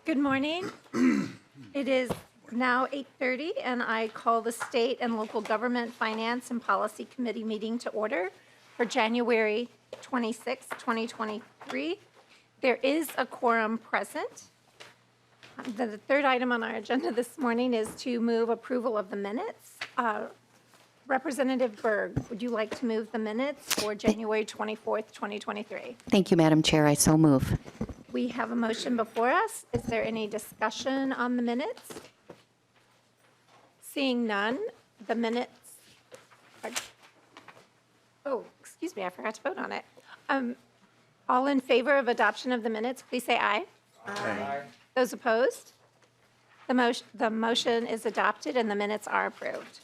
Good morning. It is now 8:30, and I call the State and Local Government Finance and Policy Committee meeting to order for January 26, 2023. There is a quorum present. The third item on our agenda this morning is to move approval of the minutes. Representative Berg, would you like to move the minutes for January 24th, 2023? Thank you, Madam Chair. I so move. We have a motion before us. Is there any discussion on the minutes? Seeing none, the minutes are, oh, excuse me, I forgot to vote on it. All in favor of adoption of the minutes, please say aye. Aye. Those opposed? The motion is adopted and the minutes are approved.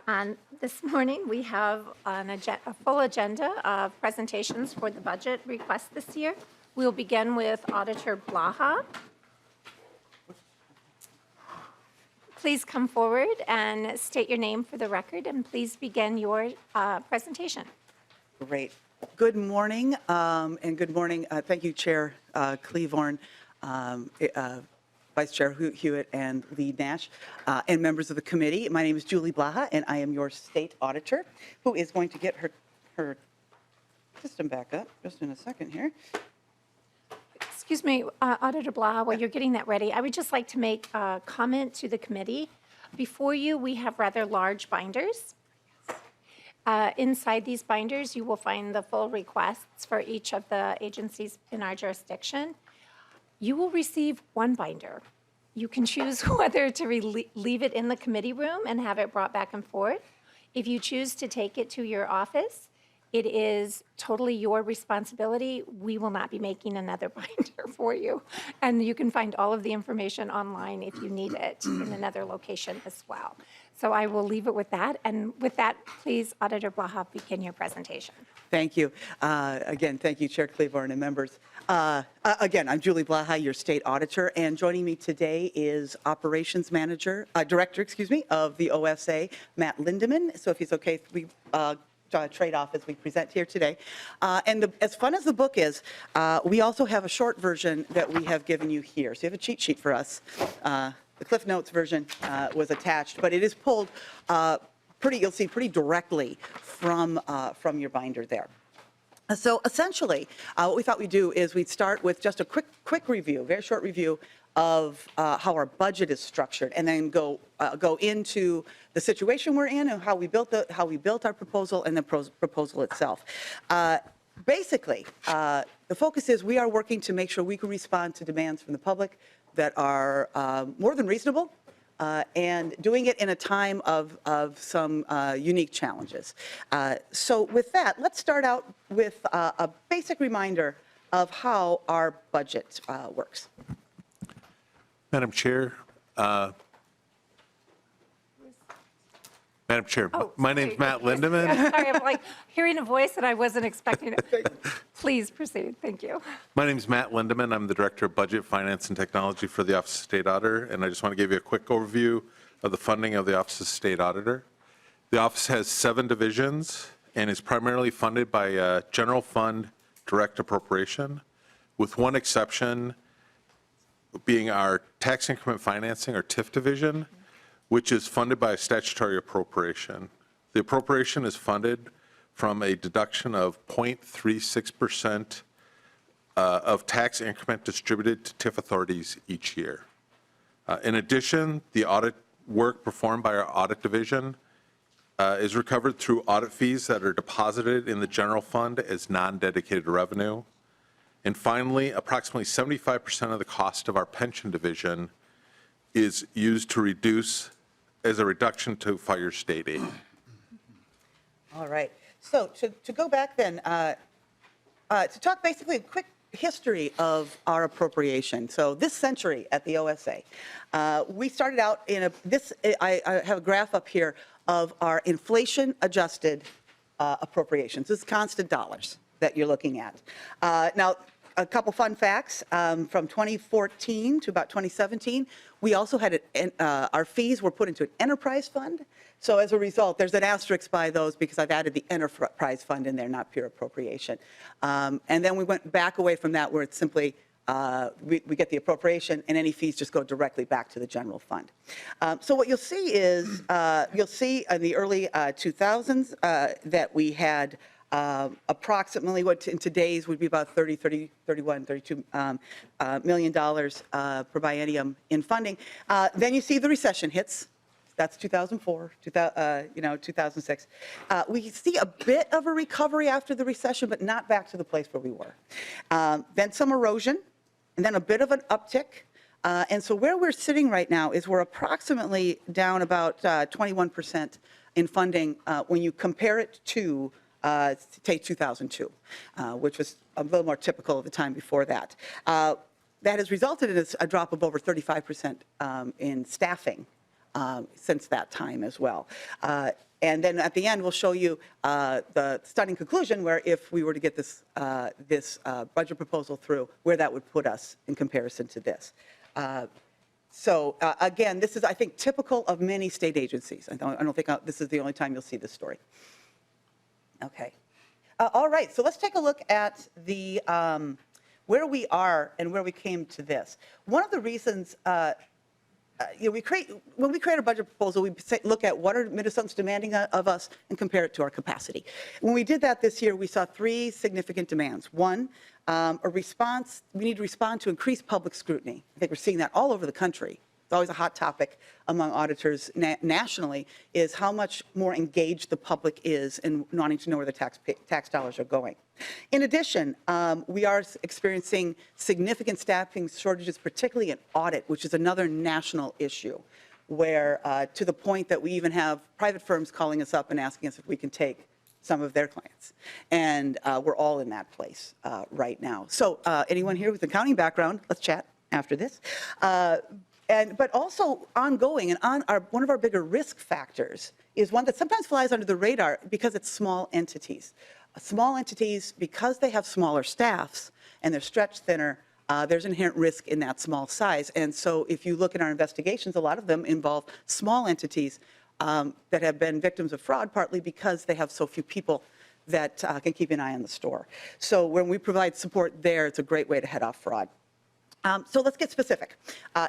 And this morning, we have a full agenda of presentations for the budget request this year. We'll begin with Auditor Blaha. Please come forward and state your name for the record, and please begin your presentation. Great. Good morning, and good morning. Thank you, Chair Cleavorn, Vice Chair Hewitt, and Lead Nash, and members of the committee. My name is Julie Blaha, and I am your state auditor, who is going to get her system back up just in a second here. Excuse me, Auditor Blaha, while you're getting that ready, I would just like to make a comment to the committee. Before you, we have rather large binders. Inside these binders, you will find the full requests for each of the agencies in our jurisdiction. You will receive one binder. You can choose whether to leave it in the committee room and have it brought back and forth. If you choose to take it to your office, it is totally your responsibility. We will not be making another binder for you. And you can find all of the information online if you need it in another location as well. So I will leave it with that. And with that, please, Auditor Blaha, begin your presentation. Thank you. Again, thank you, Chair Cleavorn and members. Again, I'm Julie Blaha, your state auditor, and joining me today is Operations Director, of the OSA, Matt Lindeman. So if he's okay, we trade off as we present here today. And as fun as the book is, we also have a short version that we have given you here. So you have a cheat sheet for us. The Cliff Notes version was attached, but it is pulled you'll see pretty directly from your binder there. So essentially, what we thought we'd do is we'd start with just a quick review, very short review of how our budget is structured, and then go into the situation we're in and how we built our proposal and the proposal itself. Basically, the focus is we are working to make sure we can respond to demands from the public that are more than reasonable, and doing it in a time of some unique challenges. So with that, let's start out with a basic reminder of how our budget works. Madam Chair, my name's Matt Lindeman. I'm sorry, I'm like hearing a voice that I wasn't expecting. Please proceed. Thank you. My name's Matt Lindeman. I'm the Director of Budget, Finance, and Technology for the Office of State Auditor, and I just want to give you a quick overview of the funding of the Office of State Auditor. The office has 7 divisions and is primarily funded by a general fund direct appropriation, with one exception being our tax increment financing, or TIF division, which is funded by a statutory appropriation. The appropriation is funded from a deduction of 0.36% of tax increment distributed to TIF authorities each year. In addition, the audit work performed by our audit division is recovered through audit fees that are deposited in the general fund as non-dedicated revenue. And finally, approximately 75% of the cost of our pension division is used to reduce as a reduction to fire state aid. All right. So to go back then, to talk basically a quick history of our appropriation. So this century at the OSA, we started out in I have a graph up here of our inflation-adjusted appropriations. This is constant dollars that you're looking at. Now, A couple fun facts. From 2014 to about 2017, we also had our fees were put into an enterprise fund. So as a result, there's an asterisk by those because I've added the enterprise fund in there, not pure appropriation. And then we went back away from that where it's simply we get the appropriation and any fees just go directly back to the general fund. So what you'll see is, you'll see in the early 2000s that we had approximately what in today's would be about 31, 32 million dollars per biennium in funding. Then you see the recession hits. That's 2004, 2006. We see a bit of a recovery after the recession, but not back to the place where we were. Then some erosion, and then a bit of an uptick. And so where we're sitting right now is we're approximately down about 21% in funding when you compare it to take 2002, which was a little more typical of the time before that. That has resulted in a drop of over 35% in staffing since that time as well. And then at the end, we'll show you the stunning conclusion where if we were to get this, budget proposal through, where that would put us in comparison to this. So again, this is, I think, typical of many state agencies. I don't think this is the only time you'll see this story. Okay. All right, so let's take a look at the where we are and where we came to this. One of the reasons, when we create a budget proposal, we look at what are Minnesotans demanding of us and compare it to our capacity. When we did that this year, we saw three significant demands. One, a response, we need to respond to increased public scrutiny. I think we're seeing that all over the country. It's always a hot topic among auditors nationally, is how much more engaged the public is in wanting to know where the tax dollars are going. In addition, we are experiencing significant staffing shortages, particularly in audit, which is another national issue, where to the point that we even have private firms calling us up and asking us if we can take some of their clients. And we're all in that place right now. So anyone here with an accounting background, let's chat after this. But also ongoing, and one of our bigger risk factors is one that sometimes flies under the radar because it's small entities. Small entities, because they have smaller staffs and they're stretched thinner, there's inherent risk in that small size. And so if you look at our investigations, a lot of them involve small entities that have been victims of fraud, partly because they have so few people that can keep an eye on the store. So when we provide support there, it's a great way to head off fraud. So let's get specific.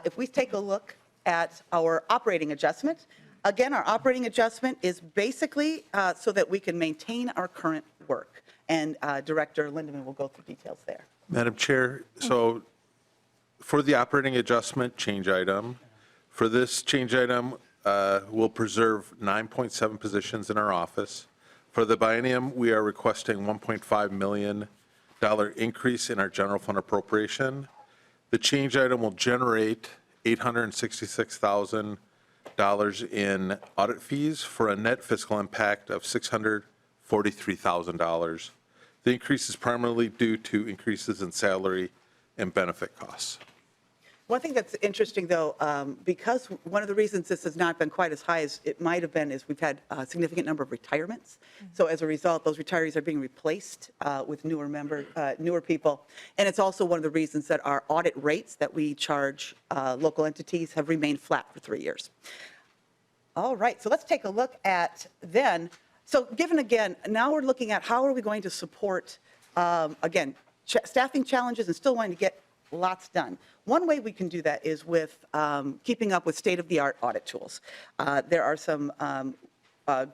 If we take a look at our operating adjustment, again, our operating adjustment is basically so that we can maintain our current work. And Director Lindeman will go through details there. Madam Chair, so for the operating adjustment change item, for this change item, we'll preserve 9.7 positions in our office. For the biennium, we are requesting $1.5 million increase in our general fund appropriation. The change item will generate $866,000 in audit fees for a net fiscal impact of $643,000. The increase is primarily due to increases in salary and benefit costs. One thing that's interesting, though, because one of the reasons this has not been quite as high as it might have been is we've had a significant number of retirements. So as a result, those retirees are being replaced with newer people. And it's also one of the reasons that our audit rates that we charge local entities have remained flat for 3 years. All right, so let's take a look at then. So given again, now we're looking at how are we going to support, again, staffing challenges and still wanting to get lots done. One way we can do that is with keeping up with state-of-the-art audit tools. There are some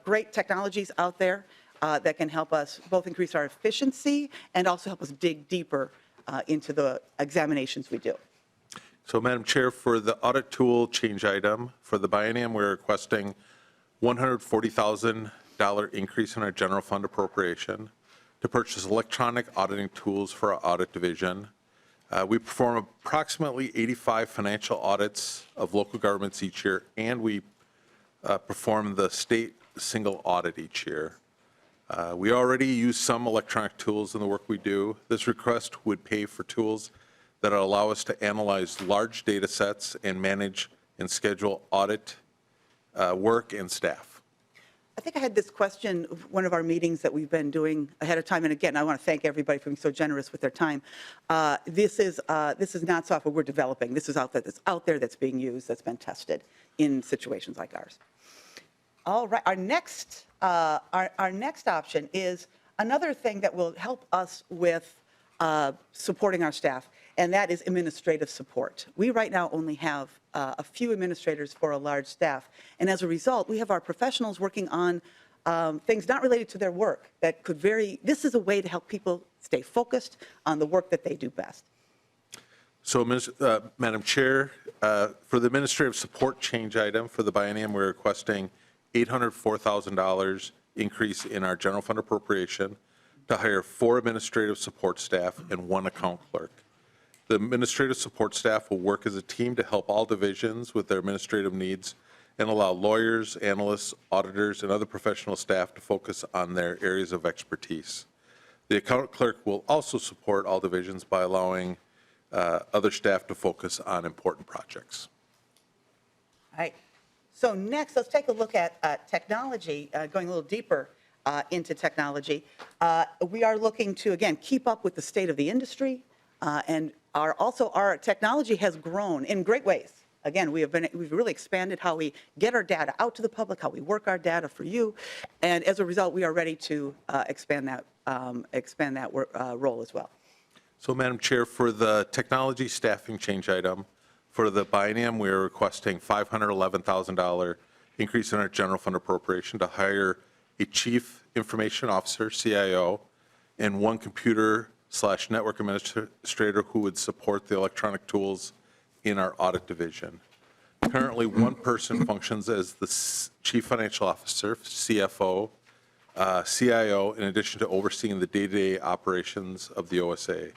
great technologies out there that can help us both increase our efficiency and also help us dig deeper into the examinations we do. So, Madam Chair, for the audit tool change item, for the biennium, we're requesting $140,000 increase in our general fund appropriation to purchase electronic auditing tools for our audit division. We perform approximately 85 financial audits of local governments each year, and we perform the state single audit each year. We already use some electronic tools in the work we do. This request would pay for tools that allow us to analyze large data sets and manage and schedule audit work and staff. I think I had this question, one of our meetings that we've been doing ahead of time, and again, I want to thank everybody for being so generous with their time. This is not software we're developing. This is that's out there, that's being used, that's been tested in situations like ours. All right, our next option is another thing that will help us with supporting our staff, and that is administrative support. We right now only have a few administrators for a large staff, and as a result, we have our professionals working on things not related to their work that could vary. This is a way to help people stay focused on the work that they do best. So, Madam Chair, for the administrative support change item for the biennium, we're requesting $804,000 increase in our general fund appropriation to hire 4 administrative support staff and 1 account clerk. The administrative support staff will work as a team to help all divisions with their administrative needs and allow lawyers, analysts, auditors, and other professional staff to focus on their areas of expertise. The account clerk will also support all divisions by allowing other staff to focus on important projects. All right. So next, let's take a look at technology, going a little deeper into technology. We are looking to, again, keep up with the state of the industry, and our technology has grown in great ways. Again, we've really expanded how we get our data out to the public, how we work our data for you, and as a result, we are ready to expand that role as well. So, Madam Chair, for the technology staffing change item, for the biennium, we are requesting $511,000 increase in our general fund appropriation to hire a chief information officer, CIO, and 1 computer/network administrator who would support the electronic tools in our audit division. Currently, 1 person functions as the chief financial officer, CFO, CIO, in addition to overseeing the day-to-day operations of the OSA.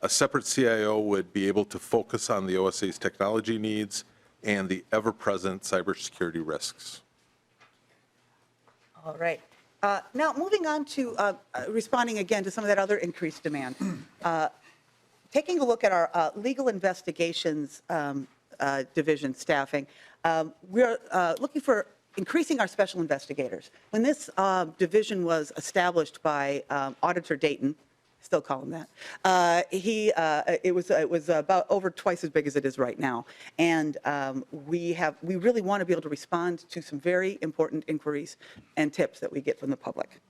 A separate CIO would be able to focus on the OSA's technology needs and the ever-present cybersecurity risks. All right. Now, moving on to responding again to some of that other increased demand. Taking a look at our legal investigations division staffing, we're looking for increasing our special investigators. When this division was established by Auditor Dayton, still call him that. It was about over twice as big as it is right now, and we really want to be able to respond to some very important inquiries and tips that we get from the public.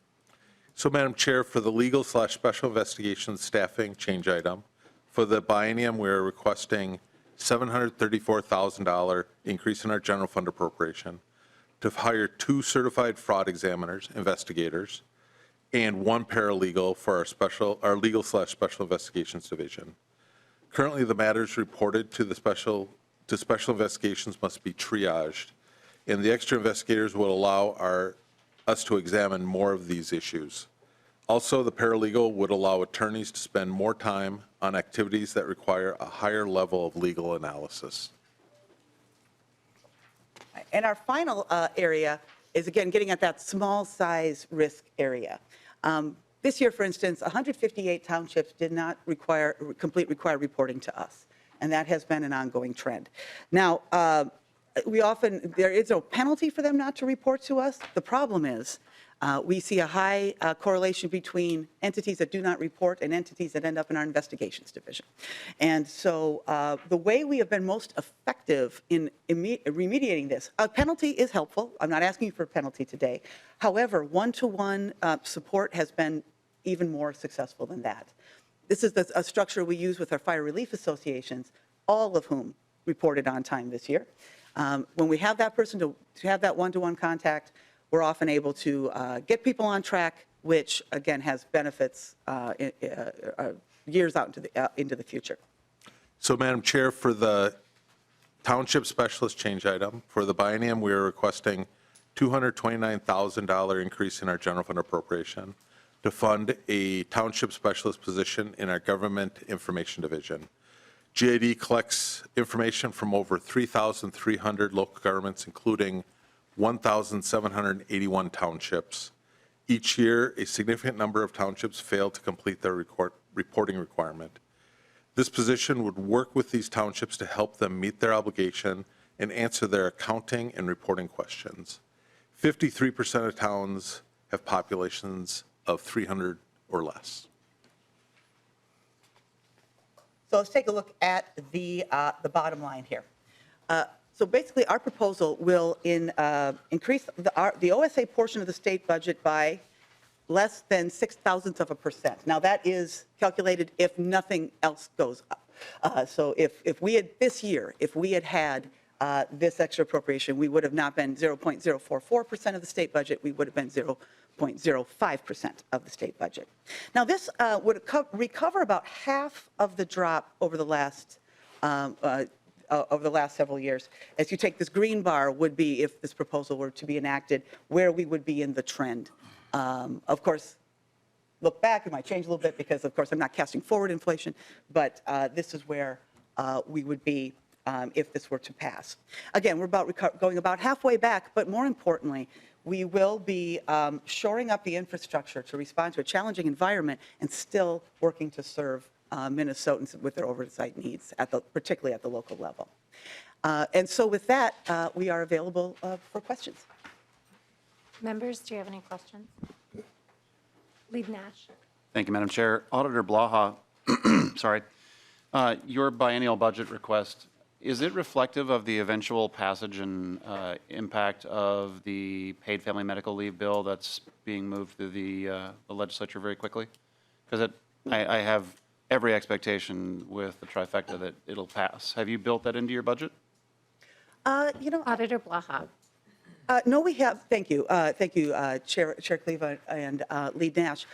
So, Madam Chair, for the legal/special investigations staffing change item, for the biennium, we're requesting $734,000 increase in our general fund appropriation to hire 2 certified fraud examiners, investigators, and 1 paralegal for our legal/special investigations division. Currently, the matters reported to special investigations must be triaged, and the extra investigators will allow us to examine more of these issues. Also, the paralegal would allow attorneys to spend more time on activities that require a higher level of legal analysis. And our final area is, again, getting at that small size risk area. This year, for instance, 158 townships did not require reporting to us, and that has been an ongoing trend. Now, there is no penalty for them not to report to us. The problem is we see a high correlation between entities that do not report and entities that end up in our investigations division. And so the way we have been most effective in remediating this, a penalty is helpful. I'm not asking you for a penalty today. However, one-to-one support has been even more successful than that. This is a structure we use with our fire relief associations, all of whom reported on time this year. When we have that person to have that one-to-one contact, we're often able to get people on track, which again has benefits years out into the future. So, Madam Chair, for the township specialist change item, for the biennium, we are requesting $229,000 increase in our general fund appropriation to fund a township specialist position in our government information division. GID collects information from over 3,300 local governments, including 1,781 townships. Each year, a significant number of townships fail to complete their reporting requirement. This position would work with these townships to help them meet their obligation and answer their accounting and reporting questions. 53% of towns have populations of 300 or less. So let's take a look at the bottom line here. So basically, our proposal will increase the OSA portion of the state budget by less than 0.06%. Now, that is calculated if nothing else goes up. So if we had, this year, if we had this extra appropriation, we would have not been 0.044% of the state budget, we would have been 0.05% of the state budget. Now, this would recover about half of the drop over the last several years. As you take this green bar would be if this proposal were to be enacted, where we would be in the trend. Of course, look back, it might change a little bit because, of course, I'm not casting forward inflation, but this is where we would be if this were to pass. Again, we're going about halfway back, but more importantly, we will be shoring up the infrastructure to respond to a challenging environment and still working to serve Minnesotans with their oversight needs, particularly at the local level. And so with that, we are available for questions. Members, do you have any questions? Lead Nash. Thank you, Madam Chair. Auditor Blaha, sorry, your biennial budget request, is it reflective of the eventual passage and impact of the paid family medical leave bill that's being moved through the legislature very quickly? Because I have every expectation with the trifecta that it'll pass. Have you built that into your budget? Auditor Blaha. No, we have. Thank you. Thank you, Chair Cleaver and Lead Nash.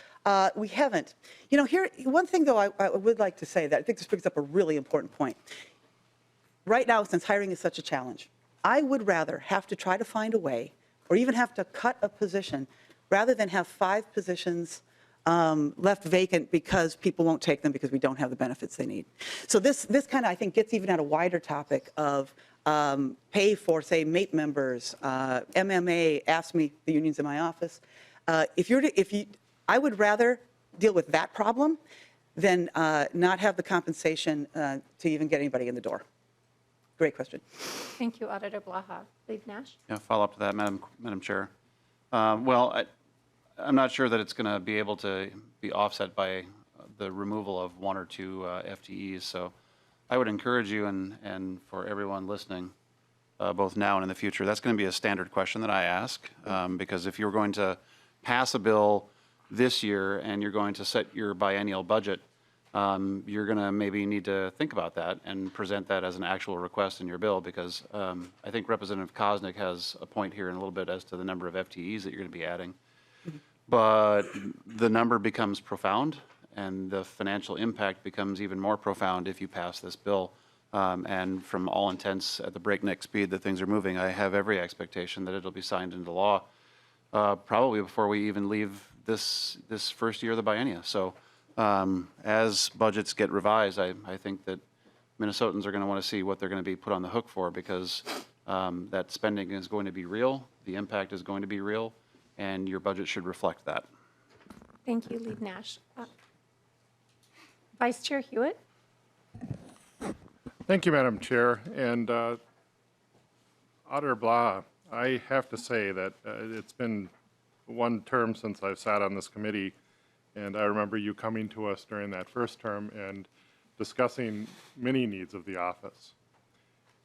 We haven't. Here, one thing, though, I would like to say that I think this brings up a really important point. Right now, since hiring is such a challenge, I would rather have to try to find a way or even have to cut a position rather than have 5 positions left vacant because people won't take them because we don't have the benefits they need. So this kind of, I think, gets even at a wider topic of pay for, say, MAPE members. MMA asked me, the unions in my office, I would rather deal with that problem than not have the compensation to even get anybody in the door. Great question. Thank you, Auditor Blaha. Lead Nash. Yeah, follow up to that, Madam Chair. Well, I'm not sure that it's going to be able to be offset by the removal of 1 or 2 FTEs. So I would encourage you and for everyone listening, both now and in the future, that's going to be a standard question that I ask, because if you're going to pass a bill this year and you're going to set your biennial budget, you're going to maybe need to think about that and present that as an actual request in your bill, because I think Representative Koznick has a point here in a little bit as to the number of FTEs that you're going to be adding. But the number becomes profound, and the financial impact becomes even more profound if you pass this bill. And from all intents, at the breakneck speed that things are moving, I have every expectation that it'll be signed into law probably before we even leave this first year of the biennia. So as budgets get revised, I think that Minnesotans are going to want to see what they're going to be put on the hook for, because that spending is going to be real, the impact is going to be real, and your budget should reflect that. Thank you, Lead Nash. Vice Chair Hewitt. Thank you, Madam Chair. And Auditor Blah, I have to say that it's been one term since I've sat on this committee, and I remember you coming to us during that first term and discussing many needs of the office.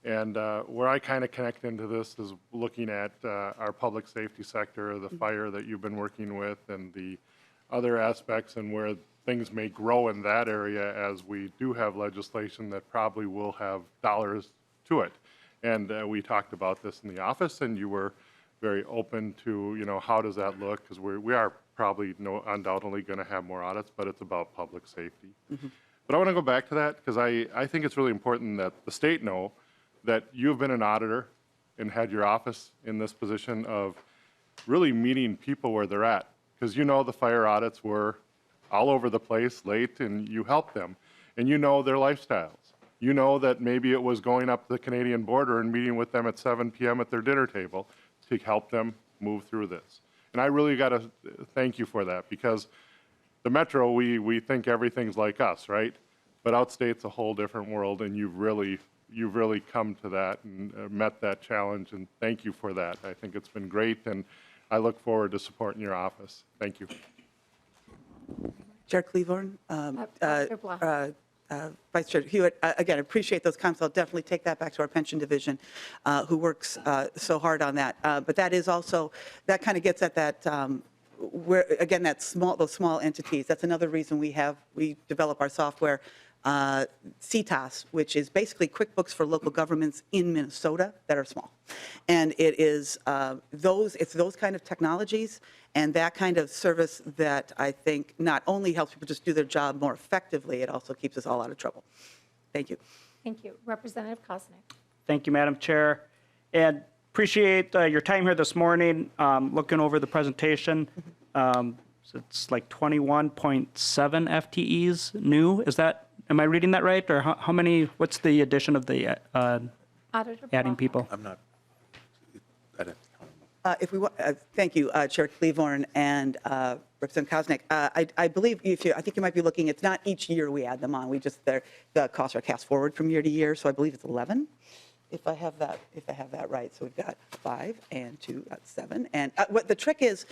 And where I kind of connect into this is looking at our public safety sector, the fire that you've been working with, and the other aspects, and where things may grow in that area as we do have legislation that probably will have dollars to it. And we talked about this in the office, and you were very open to, how does that look? Because we are probably undoubtedly going to have more audits, but it's about public safety. Mm-hmm. But I want to go back to that, because I think it's really important that the state know that you've been an auditor and had your office in this position of really meeting people where they're at. Because the fire audits were all over the place, late, and you helped them. And their lifestyles. That maybe it was going up the Canadian border and meeting with them at 7 p.m. at their dinner table to help them move through this. And I really got to thank you for that, because the Metro, we think everything's like us, right? But outstate's a whole different world, and you've really you've really come to that and met that challenge, and thank you for that. I think it's been great, and I look forward to supporting your office. Thank you. Chair Cleavorn, Dr. Blaha. Vice Chair Hewitt, again, appreciate those comments. I'll definitely take that back to our pension division, who works so hard on that. But that is also, that kind of gets at that, where, again, those small entities. That's another reason we develop our software, CTOS, which is basically QuickBooks for local governments in Minnesota that are small. And it is it's those kind of technologies and that kind of service that I think not only helps people just do their job more effectively, it also keeps us all out of trouble. Thank you. Thank you. Representative Koznick. Thank you, Madam Chair. And appreciate your time here this morning, looking over the presentation. So it's like 21.7 FTEs new. Am I reading that right? Or how many, what's the addition of the Auditor adding Blaha. people? I'm not, I didn't. Thank you, Chair Cleavorn and Representative Koznick. I believe I think you might be looking. It's not each year we add them on. The costs are cast forward from year to year. So I believe it's 11, if I have that right. So we've got 5 and 2, 7. And what the trick is,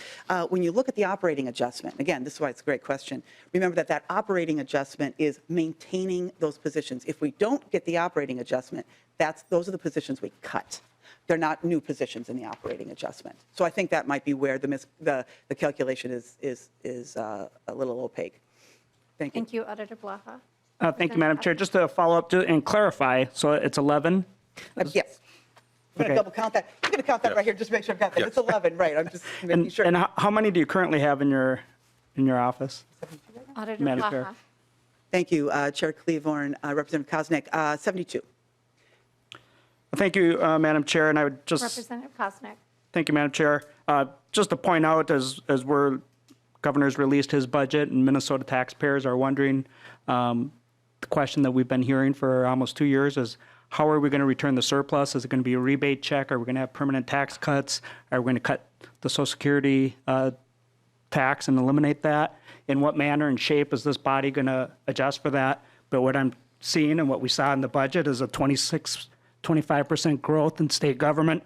when you look at the operating adjustment. Again, this is why it's a great question. Remember that operating adjustment is maintaining those positions. If we don't get the operating adjustment, those are the positions we cut. They're not new positions in the operating adjustment. So I think that might be where the calculation is a little opaque. Thank you. Thank you, Auditor Blaha. Thank you, Madam Chair. Just to follow up and clarify, so it's 11? Yes. I'm going to Okay. double count that. I'm going to count that Yes. right here, just to make sure I've got that. Yes. It's 11, right? I'm just making sure. And how many do you currently have in your office? Auditor Madam Chair. Blaha. Thank you, Chair Cleavorn, Representative Koznick. 72. Thank you, Madam Chair, and I would just, Representative Koznick. thank you, Madam Chair. Just to point out, as Governor's released his budget and Minnesota taxpayers are wondering, the question that we've been hearing for almost 2 years is, how are we going to return the surplus? Is it going to be a rebate check? Are we going to have permanent tax cuts? Are we going to cut the Social Security tax and eliminate that? In what manner and shape is this body going to adjust for that? But what I'm seeing and what we saw in the budget is a 25% growth in state government,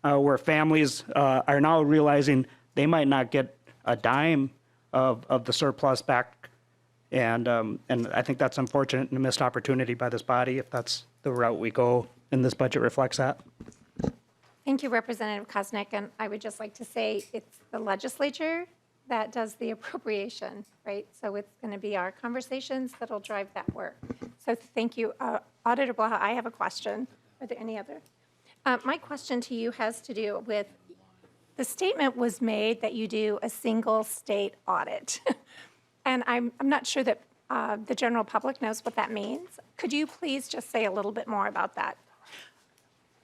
where families are now realizing they might not get a dime of the surplus back. And I think that's unfortunate and a missed opportunity by this body if that's the route we go, and this budget reflects that. Thank you, Representative Koznick. And I would just like to say it's the legislature that does the appropriation, right? So it's going to be our conversations that'll drive that work. So thank you. Auditor Blaha, I have a question. Are there any other? My question to you has to do with, the statement was made that you do a single state audit. And I'm not sure that the general public knows what that means. Could you please just say a little bit more about that?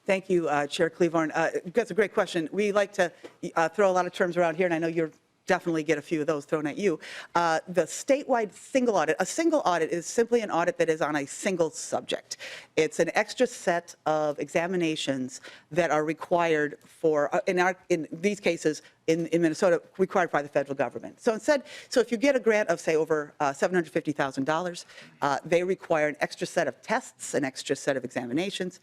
Thank you, Chair Cleavorn. That's a great question. We like to throw a lot of terms around here, and I know you're definitely get a few of those thrown at you. The statewide single audit, a single audit is simply an audit that is on a single subject. It's an extra set of examinations that are required for, in these cases, in Minnesota, required by the federal government. So if you get a grant of, say, over $750,000, they require an extra set of tests, an extra set of examinations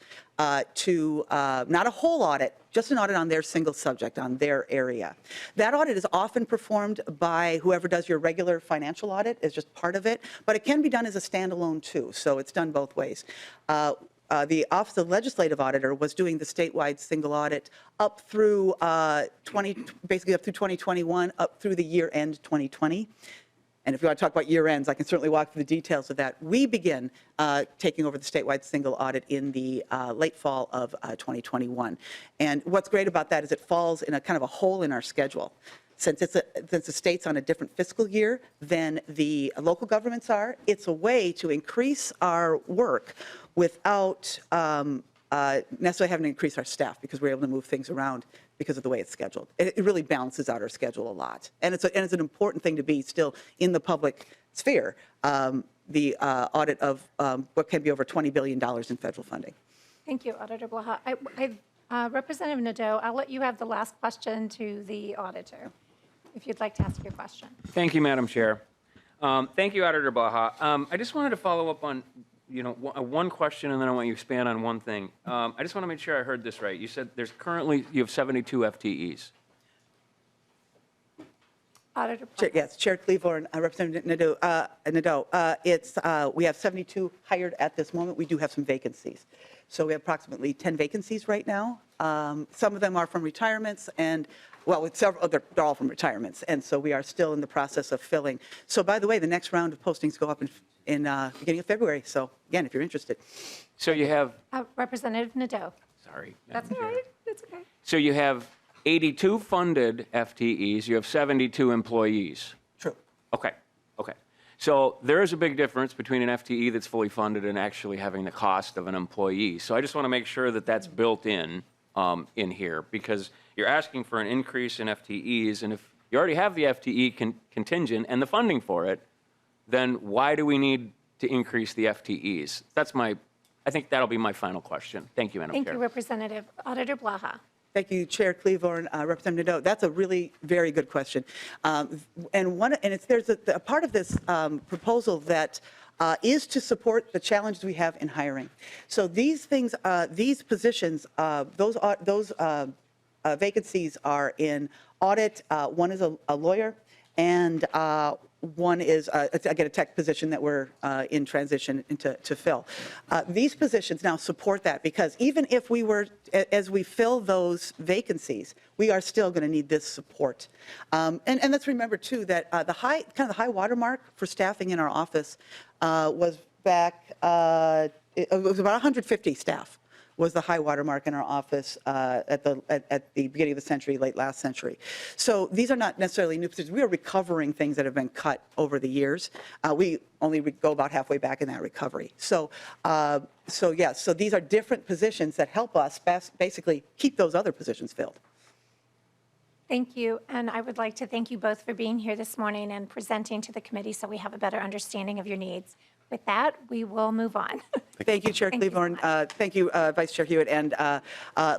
to, not a whole audit, just an audit on their single subject, on their area. That audit is often performed by whoever does your regular financial audit, is just part of it, but it can be done as a standalone too, so it's done both ways. The Office of Legislative Auditor was doing the statewide single audit up through basically up through 2021, up through the year end 2020. And if you want to talk about year ends, I can certainly walk through the details of that. We begin taking over the statewide single audit in the late fall of 2021. And what's great about that is it falls in a kind of a hole in our schedule. Since the state's on a different fiscal year than the local governments are, it's a way to increase our work without necessarily having to increase our staff, because we're able to move things around because of the way it's scheduled. It really balances out our schedule a lot. And it's an important thing to be still in the public sphere, the audit of what can be over $20 billion in federal funding. Thank you, Auditor Blaha. Representative Nadeau, I'll let you have the last question to the auditor, if you'd like to ask your question. Thank you, Madam Chair. Thank you, Auditor Blaha. I just wanted to follow up on one question, and then I want you to expand on one thing. I just want to make sure I heard this right. You said you have 72 FTEs. Auditor, Yes, Chair Cleaver and Representative Nadeau. We have 72 hired at this moment. We do have some vacancies. So we have approximately 10 vacancies right now. Some of them are from retirements and, well, with several, they're all from retirements. And so we are still in the process of filling. So by the way, the next round of postings go up in beginning of February. So again, if you're interested. So you have, Representative Nadeau. sorry. That's Madam all Chair. right. That's okay. So you have 82 funded FTEs, you have 72 employees. True. Okay, okay. So there is a big difference between an FTE that's fully funded and actually having the cost of an employee. So I just want to make sure that that's built in here, because you're asking for an increase in FTEs, and if you already have the FTE contingent and the funding for it, then why do we need to increase the FTEs? I think that'll be my final question. Thank you, Madam Chair. Thank you, Representative. Auditor Blaha. Thank you, Chair Cleaver and Representative Nadeau. That's a really very good question. There's a part of this proposal that is to support the challenges we have in hiring. So these things, these positions, those vacancies are in audit. One is a lawyer, and one is, again, a tech position that we're in transition to fill. These positions now support that, because even if we were, as we fill those vacancies, we are still going to need this support. And let's remember, too, that the high watermark for staffing in our office was back, it was about 150 staff was the high watermark in our office at the beginning of the century, late last century. So these are not necessarily new positions. We are recovering things that have been cut over the years. We only go about halfway back in that recovery. So these are different positions that help us basically keep those other positions filled. Thank you. And I would like to thank you both for being here this morning and presenting to the committee so we have a better understanding of your needs. With that, we will move on. Thank you, Chair Thank you so Cleaver. Thank you, Vice Chair Hewitt and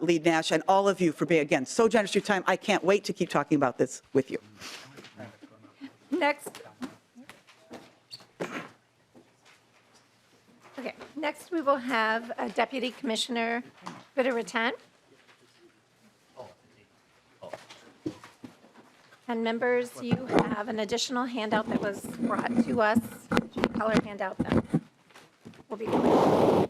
Lead Nash, and all of you for being, again, so generous with your time. I can't wait to keep talking about this with you. Next we will have Deputy Commissioner Vitter-Rattan. And members, you have an additional handout that was brought to us, color handout that will be going.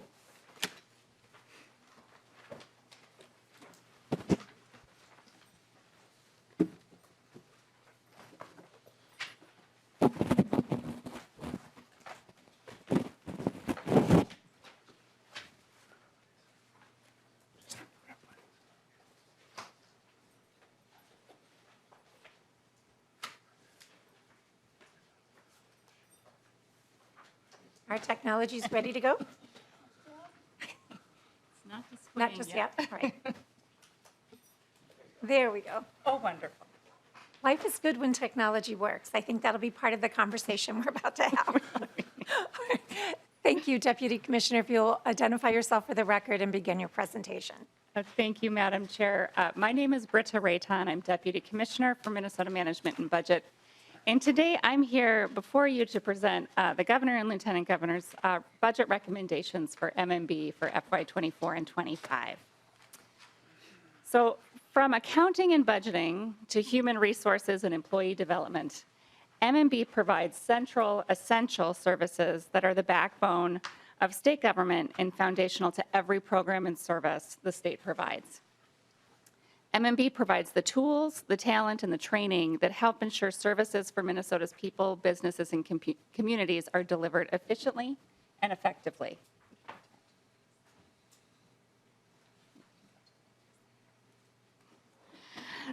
Our technology is ready to go? Not just yet, all right. There we go. Oh, wonderful. Life is good when technology works. I think that'll be part of the conversation we're about to have. Thank you, Deputy Commissioner. If you'll identify yourself for the record and begin your presentation. Thank you, Madam Chair. My name is Britta Rayton. I'm Deputy Commissioner for Minnesota Management and Budget. And today I'm here before you to present the Governor and Lieutenant Governor's budget recommendations for MMB for FY24 and 25. So from accounting and budgeting to human resources and employee development, MMB provides central, essential services that are the backbone of state government and foundational to every program and service the state provides. MMB provides the tools, the talent, and the training that help ensure services for Minnesota's people, businesses, and communities are delivered efficiently and effectively.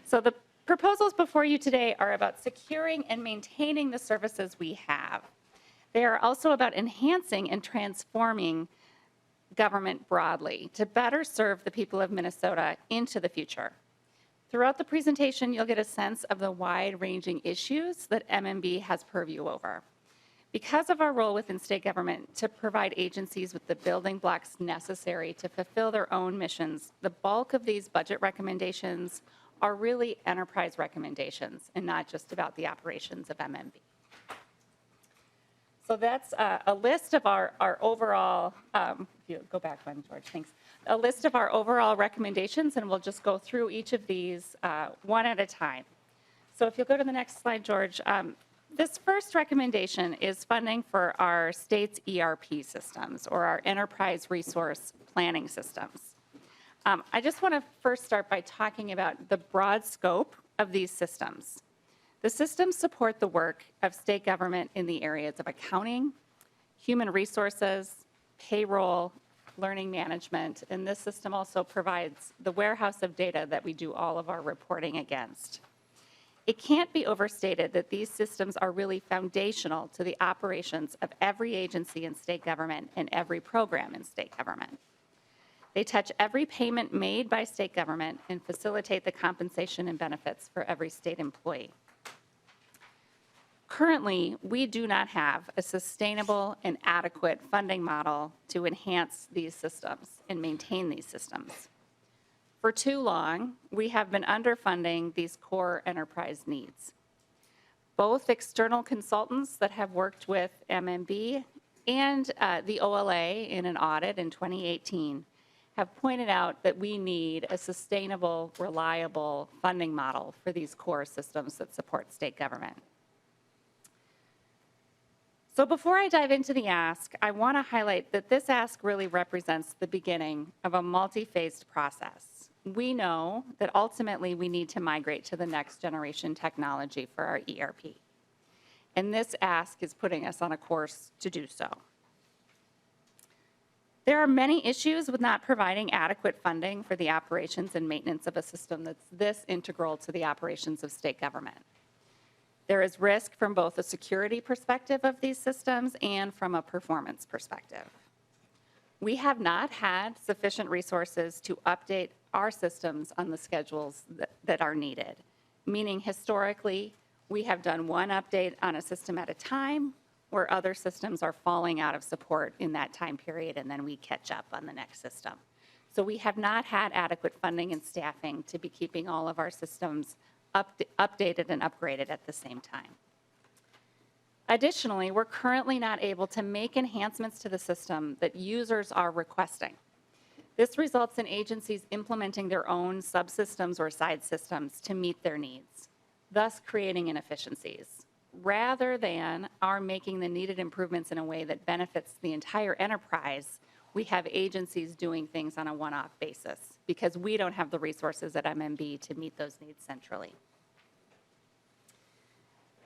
So the proposals before you today are about securing and maintaining the services we have. They are also about enhancing and transforming government broadly to better serve the people of Minnesota into the future. Throughout the presentation, you'll get a sense of the wide-ranging issues that MMB has purview over. Because of our role within state government to provide agencies with the building blocks necessary to fulfill their own missions, the bulk of these budget recommendations are really enterprise recommendations and not just about the operations of MMB. So that's a list of our overall, if you go back one, George, thanks. A list of our overall recommendations, and we'll just go through each of these one at a time. So if you'll go to the next slide, George. This first recommendation is funding for our state's ERP systems, or our enterprise resource planning systems. I just want to first start by talking about the broad scope of these systems. The systems support the work of state government in the areas of accounting, human resources, payroll, learning management, and this system also provides the warehouse of data that we do all of our reporting against. It can't be overstated that these systems are really foundational to the operations of every agency in state government and every program in state government. They touch every payment made by state government and facilitate the compensation and benefits for every state employee. Currently, we do not have a sustainable and adequate funding model to enhance these systems and maintain these systems. For too long, we have been underfunding these core enterprise needs. Both external consultants that have worked with MMB and the OLA in an audit in 2018 have pointed out that we need a sustainable, reliable funding model for these core systems that support state government. So before I dive into the ask, I want to highlight that this ask really represents the beginning of a multi-phased process. We know that ultimately we need to migrate to the next generation technology for our ERP. And this ask is putting us on a course to do so. There are many issues with not providing adequate funding for the operations and maintenance of a system that's this integral to the operations of state government. There is risk from both a security perspective of these systems and from a performance perspective. We have not had sufficient resources to update our systems on the schedules that are needed, meaning historically, we have done one update on a system at a time, where other systems are falling out of support in that time period, and then we catch up on the next system. So we have not had adequate funding and staffing to be keeping all of our systems updated and upgraded at the same time. Additionally, we're currently not able to make enhancements to the system that users are requesting. This results in agencies implementing their own subsystems or side systems to meet their needs, thus creating inefficiencies, rather than our making the needed improvements in a way that benefits the entire enterprise. We have agencies doing things on a one-off basis because we don't have the resources at MMB to meet those needs centrally.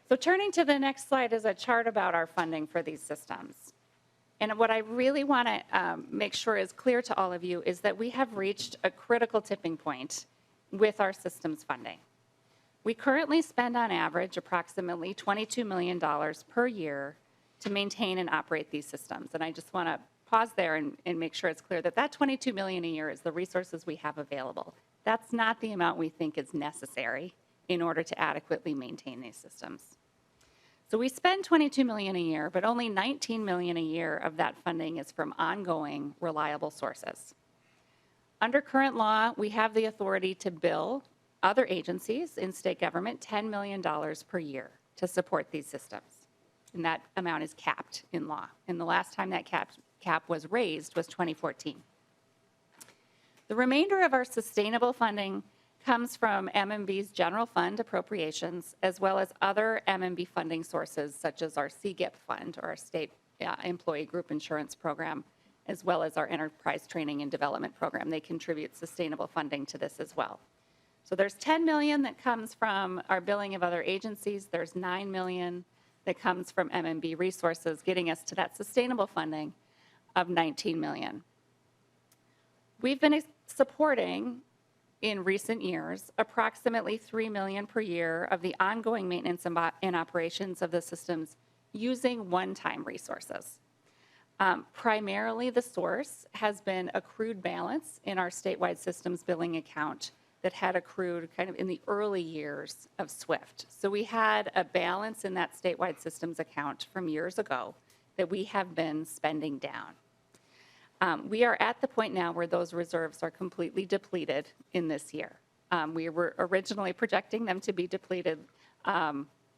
So turning to the next slide is a chart about our funding for these systems. And what I really want to make sure is clear to all of you is that we have reached a critical tipping point with our systems funding. We currently spend on average approximately $22 million per year to maintain and operate these systems. And I just want to pause there and make sure it's clear that that $22 million a year is the resources we have available. That's not the amount we think is necessary in order to adequately maintain these systems. So we spend $22 million a year, but only $19 million a year of that funding is from ongoing, reliable sources. Under current law, we have the authority to bill other agencies in state government $10 million per year to support these systems. And that amount is capped in law. And the last time that cap was raised was 2014. The remainder of our sustainable funding comes from MMB's general fund appropriations, as well as other MMB funding sources, such as our CGIP fund, or our state employee group insurance program, as well as our enterprise training and development program. They contribute sustainable funding to this as well. So there's $10 million that comes from our billing of other agencies. There's $9 million that comes from MMB resources, getting us to that sustainable funding of $19 million. We've been supporting, in recent years, approximately $3 million per year of the ongoing maintenance and operations of the systems using one-time resources. Primarily, the source has been accrued balance in our statewide systems billing account that had accrued kind of in the early years of SWIFT. So we had a balance in that statewide systems account from years ago that we have been spending down. We are at the point now where those reserves are completely depleted in this year. We were originally projecting them to be depleted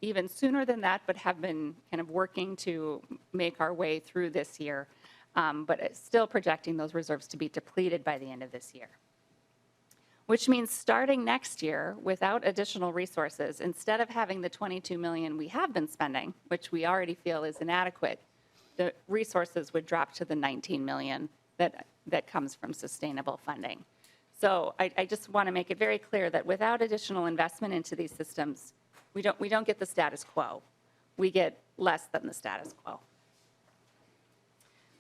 even sooner than that, but have been kind of working to make our way through this year, but it's still projecting those reserves to be depleted by the end of this year. Which means starting next year, without additional resources, instead of having the $22 million we have been spending, which we already feel is inadequate, the resources would drop to the $19 million that comes from sustainable funding. So I just want to make it very clear that without additional investment into these systems, we don't get the status quo. We get less than the status quo.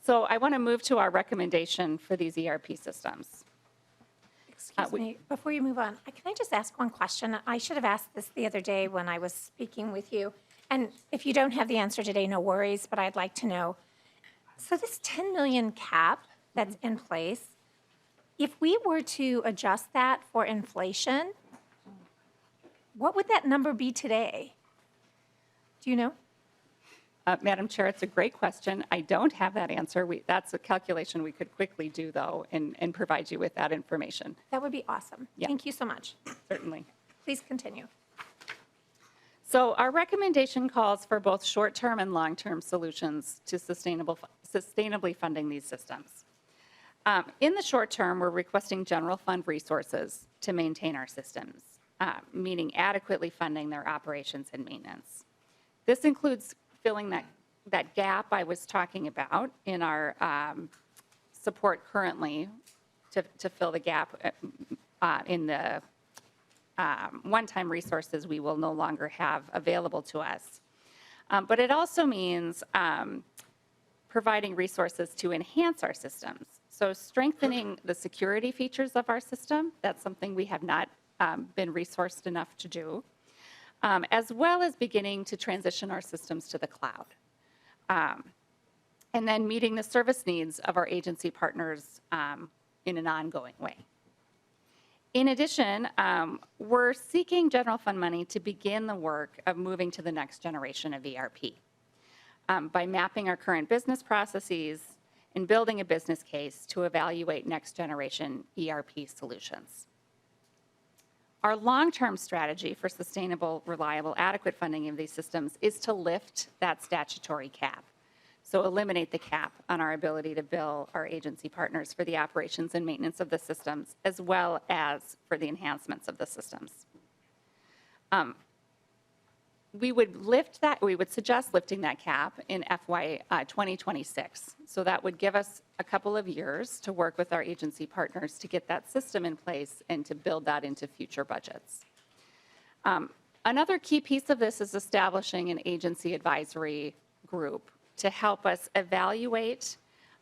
So I want to move to our recommendation for these ERP systems. Excuse me, before you move on, can I just ask one question? I should have asked this the other day when I was speaking with you. And if you don't have the answer today, no worries, but I'd like to know. So this 10 million cap that's in place, if we were to adjust that for inflation, what would that number be today? Do you know? Madam Chair, it's a great question. I don't have that answer. That's a calculation we could quickly do, though, and provide you with that information. That would be awesome. Yeah. Thank you so much. Certainly. Please continue. So our recommendation calls for both short-term and long-term solutions to sustainably funding these systems. In the short term, we're requesting general fund resources to maintain our systems, meaning adequately funding their operations and maintenance. This includes filling that gap I was talking about in our support currently to fill the gap in the one-time resources we will no longer have available to us. But it also means providing resources to enhance our systems. So strengthening the security features of our system, that's something we have not been resourced enough to do, as well as beginning to transition our systems to the cloud. And then meeting the service needs of our agency partners in an ongoing way. In addition, we're seeking general fund money to begin the work of moving to the next generation of ERP by mapping our current business processes and building a business case to evaluate next generation ERP solutions. Our long-term strategy for sustainable, reliable, adequate funding of these systems is to lift that statutory cap. So eliminate the cap on our ability to bill our agency partners for the operations and maintenance of the systems, as well as for the enhancements of the systems. We would suggest lifting that cap in FY 2026. So that would give us a couple of years to work with our agency partners to get that system in place and to build that into future budgets. Another key piece of this is establishing an agency advisory group to help us evaluate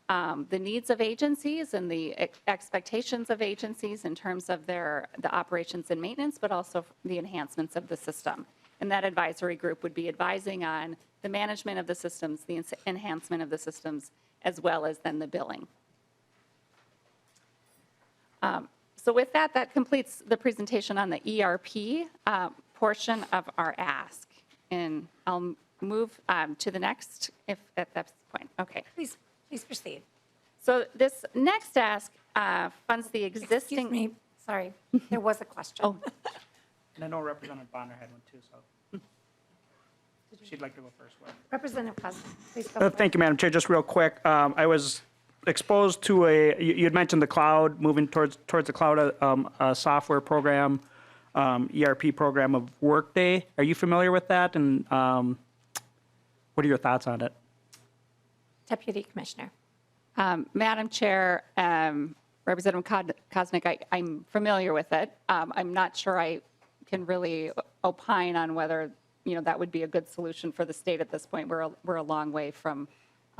the needs of agencies and the expectations of agencies in terms of the operations and maintenance, but also the enhancements of the system. And that advisory group would be advising on the management of the systems, the enhancement of the systems, as well as then the billing. So with that, that completes the presentation on the ERP portion of our ask. And I'll move to the next, if at that point. Okay. Please proceed. So this next ask funds the existing. Excuse me, sorry, there was a question. Oh. And I know Representative Bonner had one too, so she'd like to go first. Representative Cousins, please go. Thank you, Madam Chair. Just real quick, I was exposed to you had mentioned the cloud, moving towards the cloud software program, ERP program of Workday. Are you familiar with that? And what are your thoughts on it? Deputy Commissioner. Madam Chair, Representative Kosnick, I'm familiar with it. I'm not sure I can really opine on whether that would be a good solution for the state at this point. We're a long way from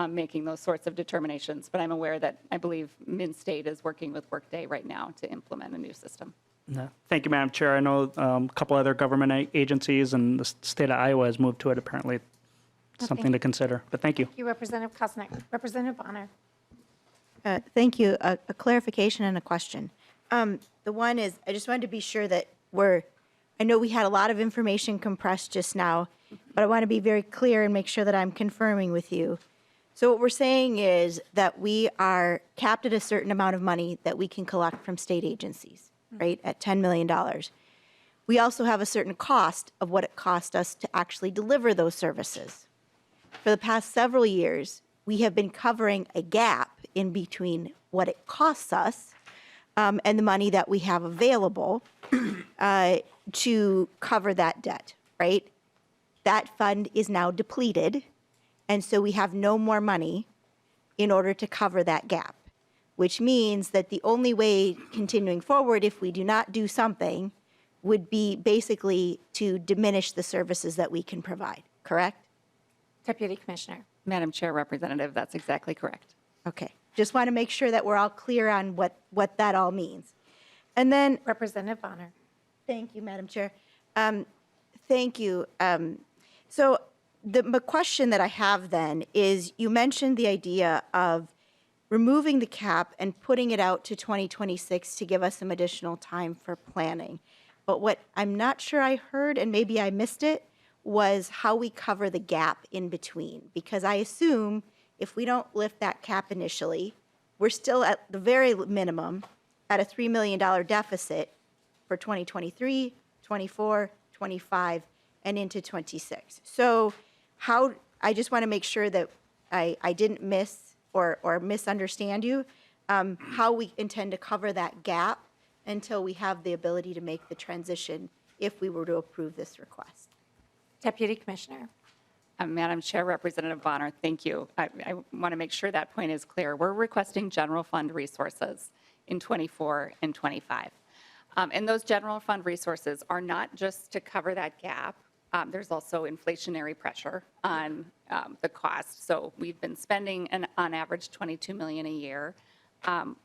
making those sorts of determinations, but I'm aware that I believe Min-State is working with Workday right now to implement a new system. No. Thank you, Madam Chair. I know a couple other government agencies and the state of Iowa has moved to it. Apparently, something to consider. But thank you. Thank you, Representative Kosnick. Representative Bonner. Thank you. A clarification and a question. The one is, I just wanted to be sure that I know we had a lot of information compressed just now, but I want to be very clear and make sure that I'm confirming with you. So what we're saying is that we are capped at a certain amount of money that we can collect from state agencies, right, at $10 million. we also have a certain cost of what it cost us to actually deliver those services. For the past several years, we have been covering a gap in between what it costs us and the money that we have available to cover that debt, right? That fund is now depleted, and so we have no more money in order to cover that gap, which means that the only way continuing forward, if we do not do something, would be basically to diminish the services that we can provide, correct? Deputy Commissioner. Madam Chair, Representative, that's exactly correct. Okay, just want to make sure that we're all clear on what that all means. And then, Representative Bonner. thank you, Madam Chair. Thank you. So the question that I have then is, you mentioned the idea of removing the cap and putting it out to 2026 to give us some additional time for planning. But what I'm not sure I heard, and maybe I missed it, was how we cover the gap in between. Because I assume if we don't lift that cap initially, we're still at the very minimum at a $3 million deficit for 2023, 24, 25, and into 26. So I just want to make sure that I didn't miss or misunderstand you, how we intend to cover that gap until we have the ability to make the transition if we were to approve this request. Deputy Commissioner. Madam Chair, Representative Bonner, thank you. I want to make sure that point is clear. We're requesting general fund resources in 24 and 25. And those general fund resources are not just to cover that gap. There's also inflationary pressure on the cost. So we've been spending on average $22 million a year.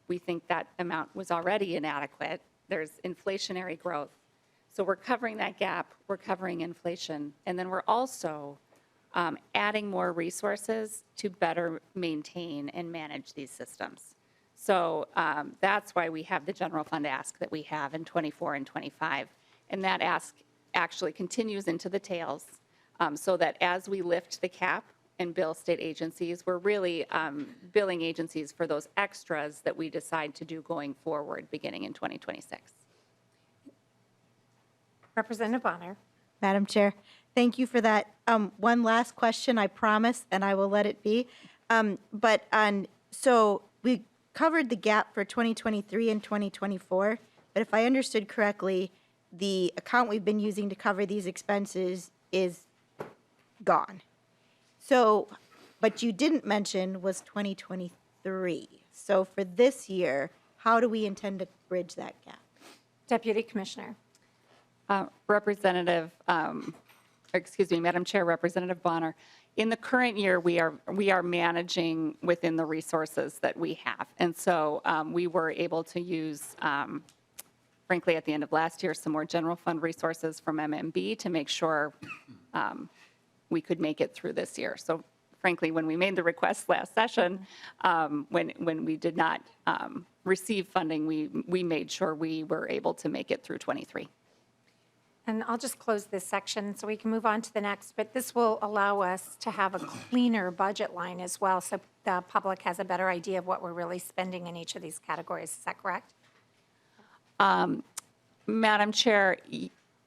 We think that amount was already inadequate. There's inflationary growth. So we're covering that gap, we're covering inflation, and then we're also adding more resources to better maintain and manage these systems. So that's why we have the general fund ask that we have in 24 and 25. And that ask actually continues into the tails so that as we lift the cap and bill state agencies, we're really billing agencies for those extras that we decide to do going forward beginning in 2026. Representative Bonner. Madam Chair, thank you for that. One last question, I promise, and I will let it be. So we covered the gap for 2023 and 2024, but if I understood correctly, the account we've been using to cover these expenses is gone. So, but you didn't mention was 2023. So for this year, how do we intend to bridge that gap? Deputy Commissioner. Madam Chair, Representative Bonner, in the current year, we are managing within the resources that we have. And so we were able to use, frankly, at the end of last year, some more general fund resources from MMB to make sure we could make it through this year. So frankly, when we made the request last session, when we did not receive funding, we made sure we were able to make it through 23. And I'll just close this section so we can move on to the next, but this will allow us to have a cleaner budget line as well, so the public has a better idea of what we're really spending in each of these categories. Is that correct? Madam Chair,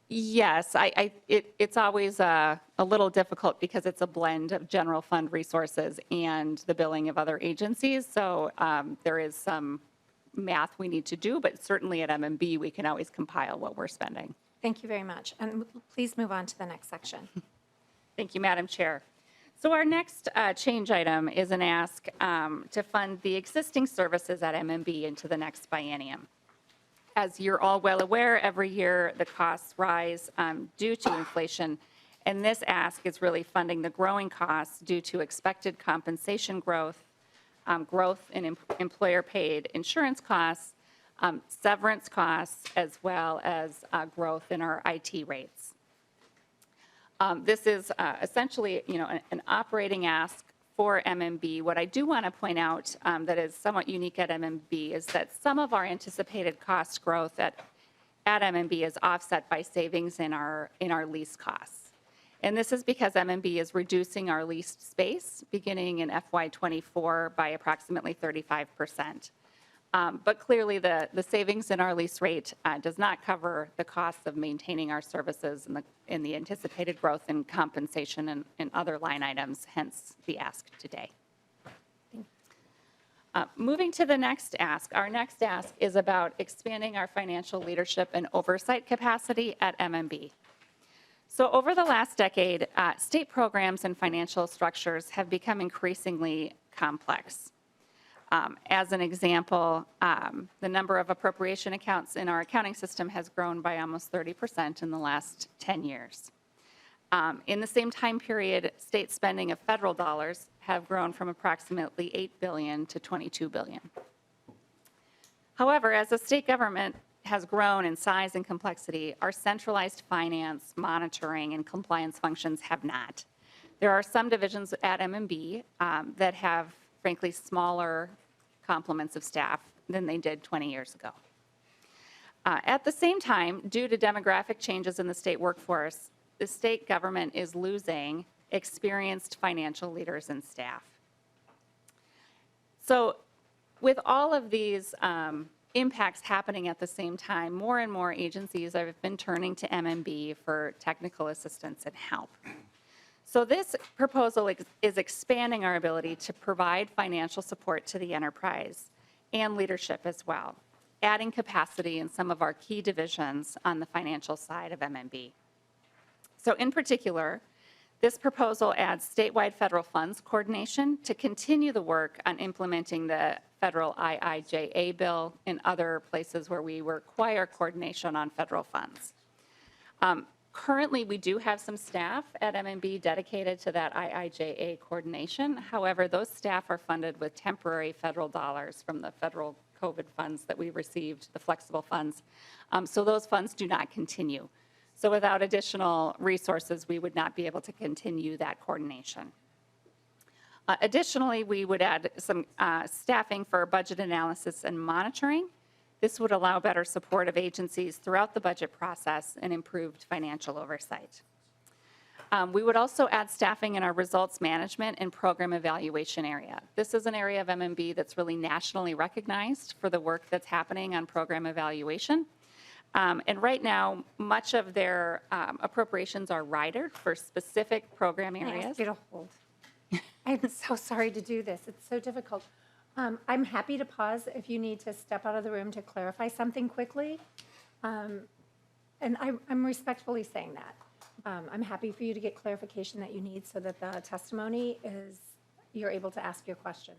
yes, it's always a little difficult because it's a blend of general fund resources and the billing of other agencies. So there is some math we need to do, but certainly at MMB, we can always compile what we're spending. Thank you very much. And please move on to the next section. Thank you, Madam Chair. So our next change item is an ask to fund the existing services at MMB into the next biennium. As you're all well aware, every year the costs rise due to inflation, and this ask is really funding the growing costs due to expected compensation growth, growth in employer-paid insurance costs, severance costs, as well as growth in our IT rates. This is essentially, an operating ask for MMB. What I do want to point out that is somewhat unique at MMB is that some of our anticipated cost growth at MMB is offset by savings in our lease costs. And this is because MMB is reducing our leased space beginning in FY24 by approximately 35%. But clearly, the savings in our lease rate does not cover the costs of maintaining our services and the anticipated growth in compensation and other line items, hence the ask today. Moving to the next ask, our next ask is about expanding our financial leadership and oversight capacity at MMB. So over the last decade, state programs and financial structures have become increasingly complex. As an example, the number of appropriation accounts in our accounting system has grown by almost 30% in the last 10 years. In the same time period, state spending of federal dollars have grown from approximately $8 billion to $22 billion. However, as the state government has grown in size and complexity, our centralized finance, monitoring, and compliance functions have not. There are some divisions at MMB that have, frankly, smaller complements of staff than they did 20 years ago. At the same time, due to demographic changes in the state workforce, the state government is losing experienced financial leaders and staff. So with all of these impacts happening at the same time, more and more agencies have been turning to MMB for technical assistance and help. So this proposal is expanding our ability to provide financial support to the enterprise and leadership as well, adding capacity in some of our key divisions on the financial side of MMB. So in particular, this proposal adds statewide federal funds coordination to continue the work on implementing the federal IIJA bill in other places where we require coordination on federal funds. Currently, we do have some staff at MMB dedicated to that IIJA coordination. However, those staff are funded with temporary federal dollars from the federal COVID funds that we received, the flexible funds. So those funds do not continue. So without additional resources, we would not be able to continue that coordination. Additionally, we would add some staffing for budget analysis and monitoring. This would allow better support of agencies throughout the budget process and improved financial oversight. We would also add staffing in our results management and program evaluation area. This is an area of MMB that's really nationally recognized for the work that's happening on program evaluation. And right now, much of their appropriations are ridered for specific program Can I areas. ask you to hold? I'm so sorry to do this. It's so difficult. I'm happy to pause if you need to step out of the room to clarify something quickly. And I'm respectfully saying that. I'm happy for you to get clarification that you need so that the testimony is, you're able to ask your questions.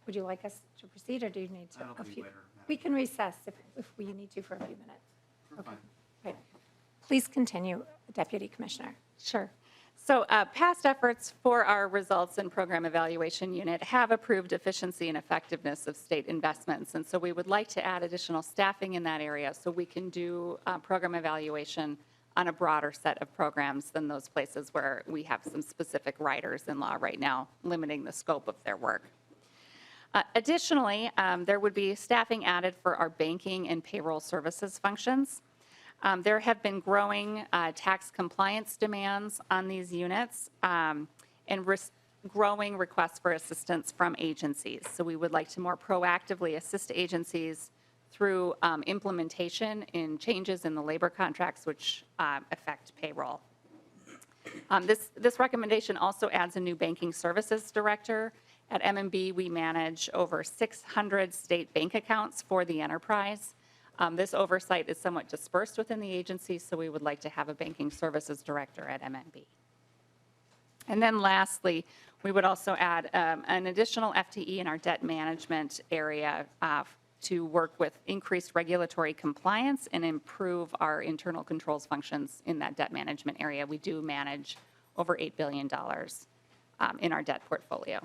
Would you like us to proceed, or do you need to? We can recess if we need to for a few minutes. Okay. Right. Please continue, Deputy Commissioner. Sure. So past efforts for our results and program evaluation unit have improved efficiency and effectiveness of state investments. And so we would like to add additional staffing in that area so we can do program evaluation on a broader set of programs than those places where we have some specific riders in law right now limiting the scope of their work. Additionally, there would be staffing added for our banking and payroll services functions. There have been growing tax compliance demands on these units and growing requests for assistance from agencies. So we would like to more proactively assist agencies through implementation in changes in the labor contracts which affect payroll. This recommendation also adds a new banking services director. At MMB, we manage over 600 state bank accounts for the enterprise. This oversight is somewhat dispersed within the agency, so we would like to have a banking services director at MMB. And then lastly, we would also add an additional FTE in our debt management area to work with increased regulatory compliance and improve our internal controls functions in that debt management area. We do manage over $8 billion in our debt portfolio.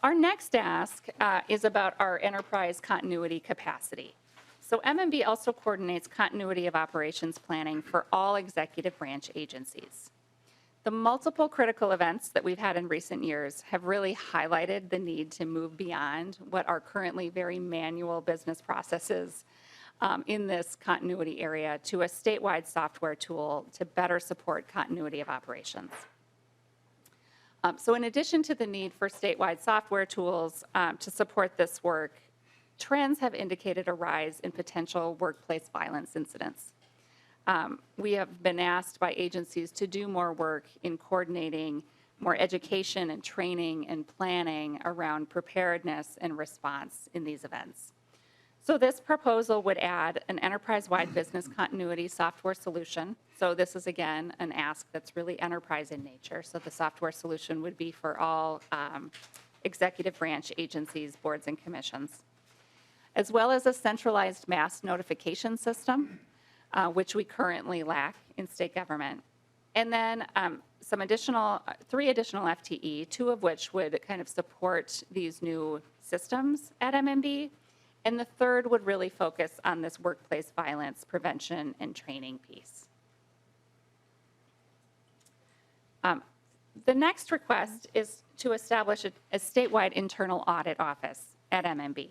Our next ask is about our enterprise continuity capacity. So MMB also coordinates continuity of operations planning for all executive branch agencies. The multiple critical events that we've had in recent years have really highlighted the need to move beyond what are currently very manual business processes in this continuity area to a statewide software tool to better support continuity of operations. So in addition to the need for statewide software tools to support this work, trends have indicated a rise in potential workplace violence incidents. We have been asked by agencies to do more work in coordinating more education and training and planning around preparedness and response in these events. So this proposal would add an enterprise-wide business continuity software solution. So this is, again, an ask that's really enterprise in nature. So the software solution would be for all executive branch agencies, boards, and commissions, as well as a centralized mass notification system, which we currently lack in state government. And then three additional FTE, two of which would kind of support these new systems at MMB. And the third would really focus on this workplace violence prevention and training piece. The next request is to establish a statewide internal audit office at MMB.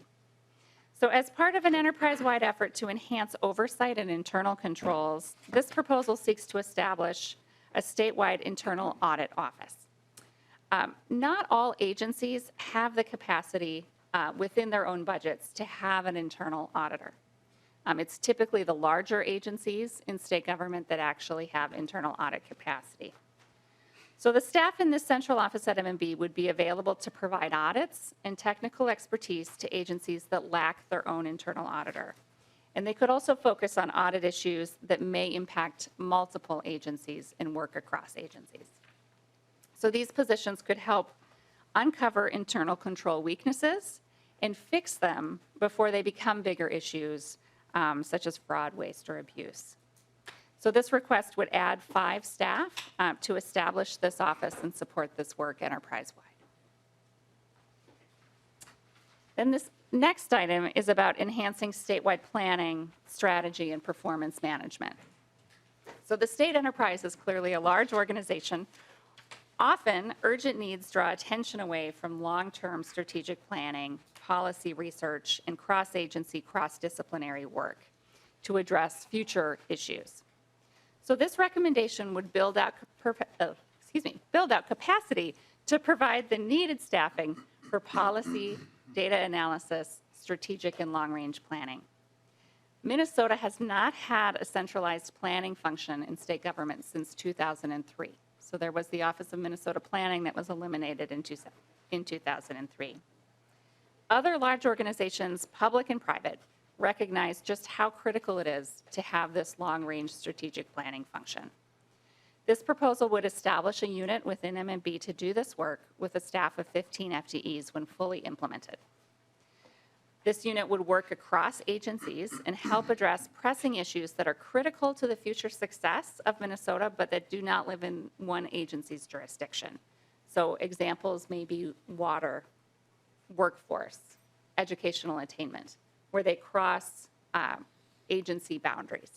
So as part of an enterprise-wide effort to enhance oversight and internal controls, this proposal seeks to establish a statewide internal audit office. Not all agencies have the capacity within their own budgets to have an internal auditor. It's typically the larger agencies in state government that actually have internal audit capacity. So the staff in this central office at MMB would be available to provide audits and technical expertise to agencies that lack their own internal auditor. And they could also focus on audit issues that may impact multiple agencies and work across agencies. So these positions could help uncover internal control weaknesses and fix them before they become bigger issues, such as fraud, waste, or abuse. So this request would add 5 staff to establish this office and support this work enterprise-wide. Then this next item is about enhancing statewide planning, strategy, and performance management. So the state enterprise is clearly a large organization. Often, urgent needs draw attention away from long-term strategic planning, policy research, and cross-agency, cross-disciplinary work to address future issues. So this recommendation would build out capacity to provide the needed staffing for policy, data analysis, strategic and long-range planning. Minnesota has not had a centralized planning function in state government since 2003. So there was the Office of Minnesota Planning that was eliminated in 2003. Other large organizations, public and private, recognize just how critical it is to have this long-range strategic planning function. This proposal would establish a unit within MMB to do this work with a staff of 15 FTEs when fully implemented. This unit would work across agencies and help address pressing issues that are critical to the future success of Minnesota, but that do not live in one agency's jurisdiction. So examples may be water, workforce, educational attainment, where they cross agency boundaries.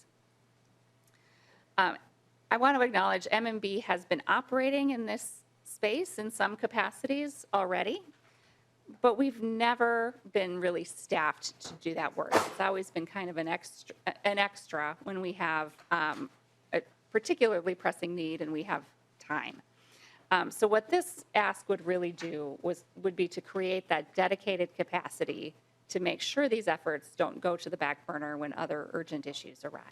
I want to acknowledge MMB has been operating in this space in some capacities already, but we've never been really staffed to do that work. It's always been kind of an extra when we have a particularly pressing need and we have time. So what this ask would really do would be to create that dedicated capacity to make sure these efforts don't go to the back burner when other urgent issues arise.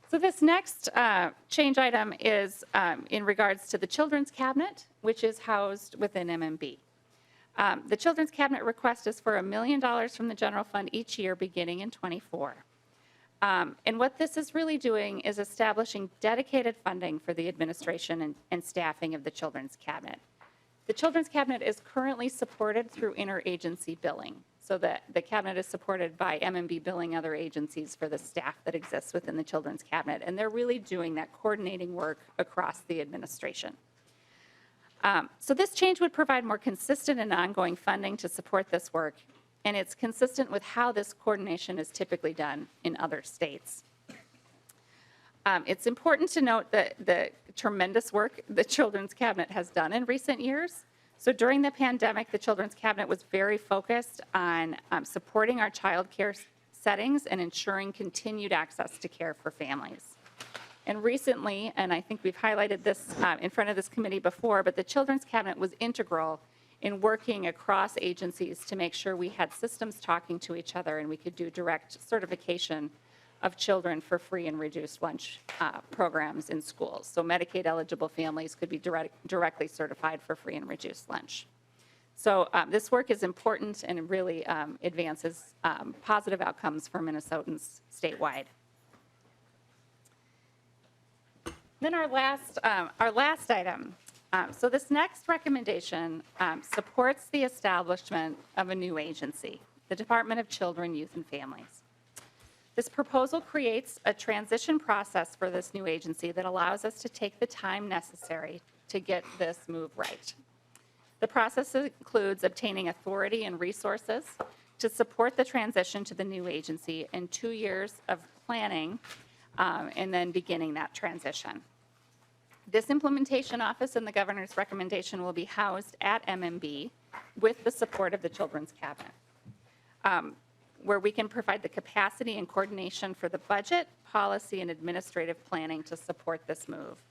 So this next change item is in regards to the Children's Cabinet, which is housed within MMB. The Children's Cabinet request is for $1 million from the general fund each year beginning in '24. And what this is really doing is establishing dedicated funding for the administration and staffing of the Children's Cabinet. The Children's Cabinet is currently supported through interagency billing. So the cabinet is supported by MMB billing other agencies for the staff that exists within the Children's Cabinet. And they're really doing that coordinating work across the administration. So this change would provide more consistent and ongoing funding to support this work. And it's consistent with how this coordination is typically done in other states. It's important to note that the tremendous work the Children's Cabinet has done in recent years. So during the pandemic, the Children's Cabinet was very focused on supporting our child care settings and ensuring continued access to care for families. And recently, and I think we've highlighted this in front of this committee before, but the Children's Cabinet was integral in working across agencies to make sure we had systems talking to each other and we could do direct certification of children for free and reduced lunch programs in schools. So Medicaid-eligible families could be directly certified for free and reduced lunch. So this work is important and it really advances positive outcomes for Minnesotans statewide. Then our last item. So this next recommendation supports the establishment of a new agency, the Department of Children, Youth, and Families. This proposal creates a transition process for this new agency that allows us to take the time necessary to get this move right. The process includes obtaining authority and resources to support the transition to the new agency and 2 years of planning and then beginning that transition. This implementation office and the governor's recommendation will be housed at MMB with the support of the Children's Cabinet, where we can provide the capacity and coordination for the budget, policy, and administrative planning to support this move.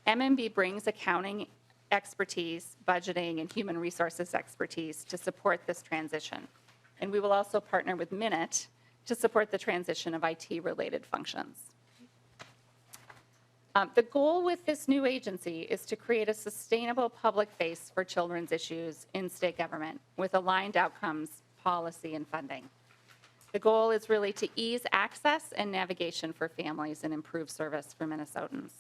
MMB brings accounting expertise, budgeting, and human resources expertise to support this transition. And we will also partner with MNIT to support the transition of IT-related functions. The goal with this new agency is to create a sustainable public face for children's issues in state government with aligned outcomes, policy, and funding. The goal is really to ease access and navigation for families and improve service for Minnesotans.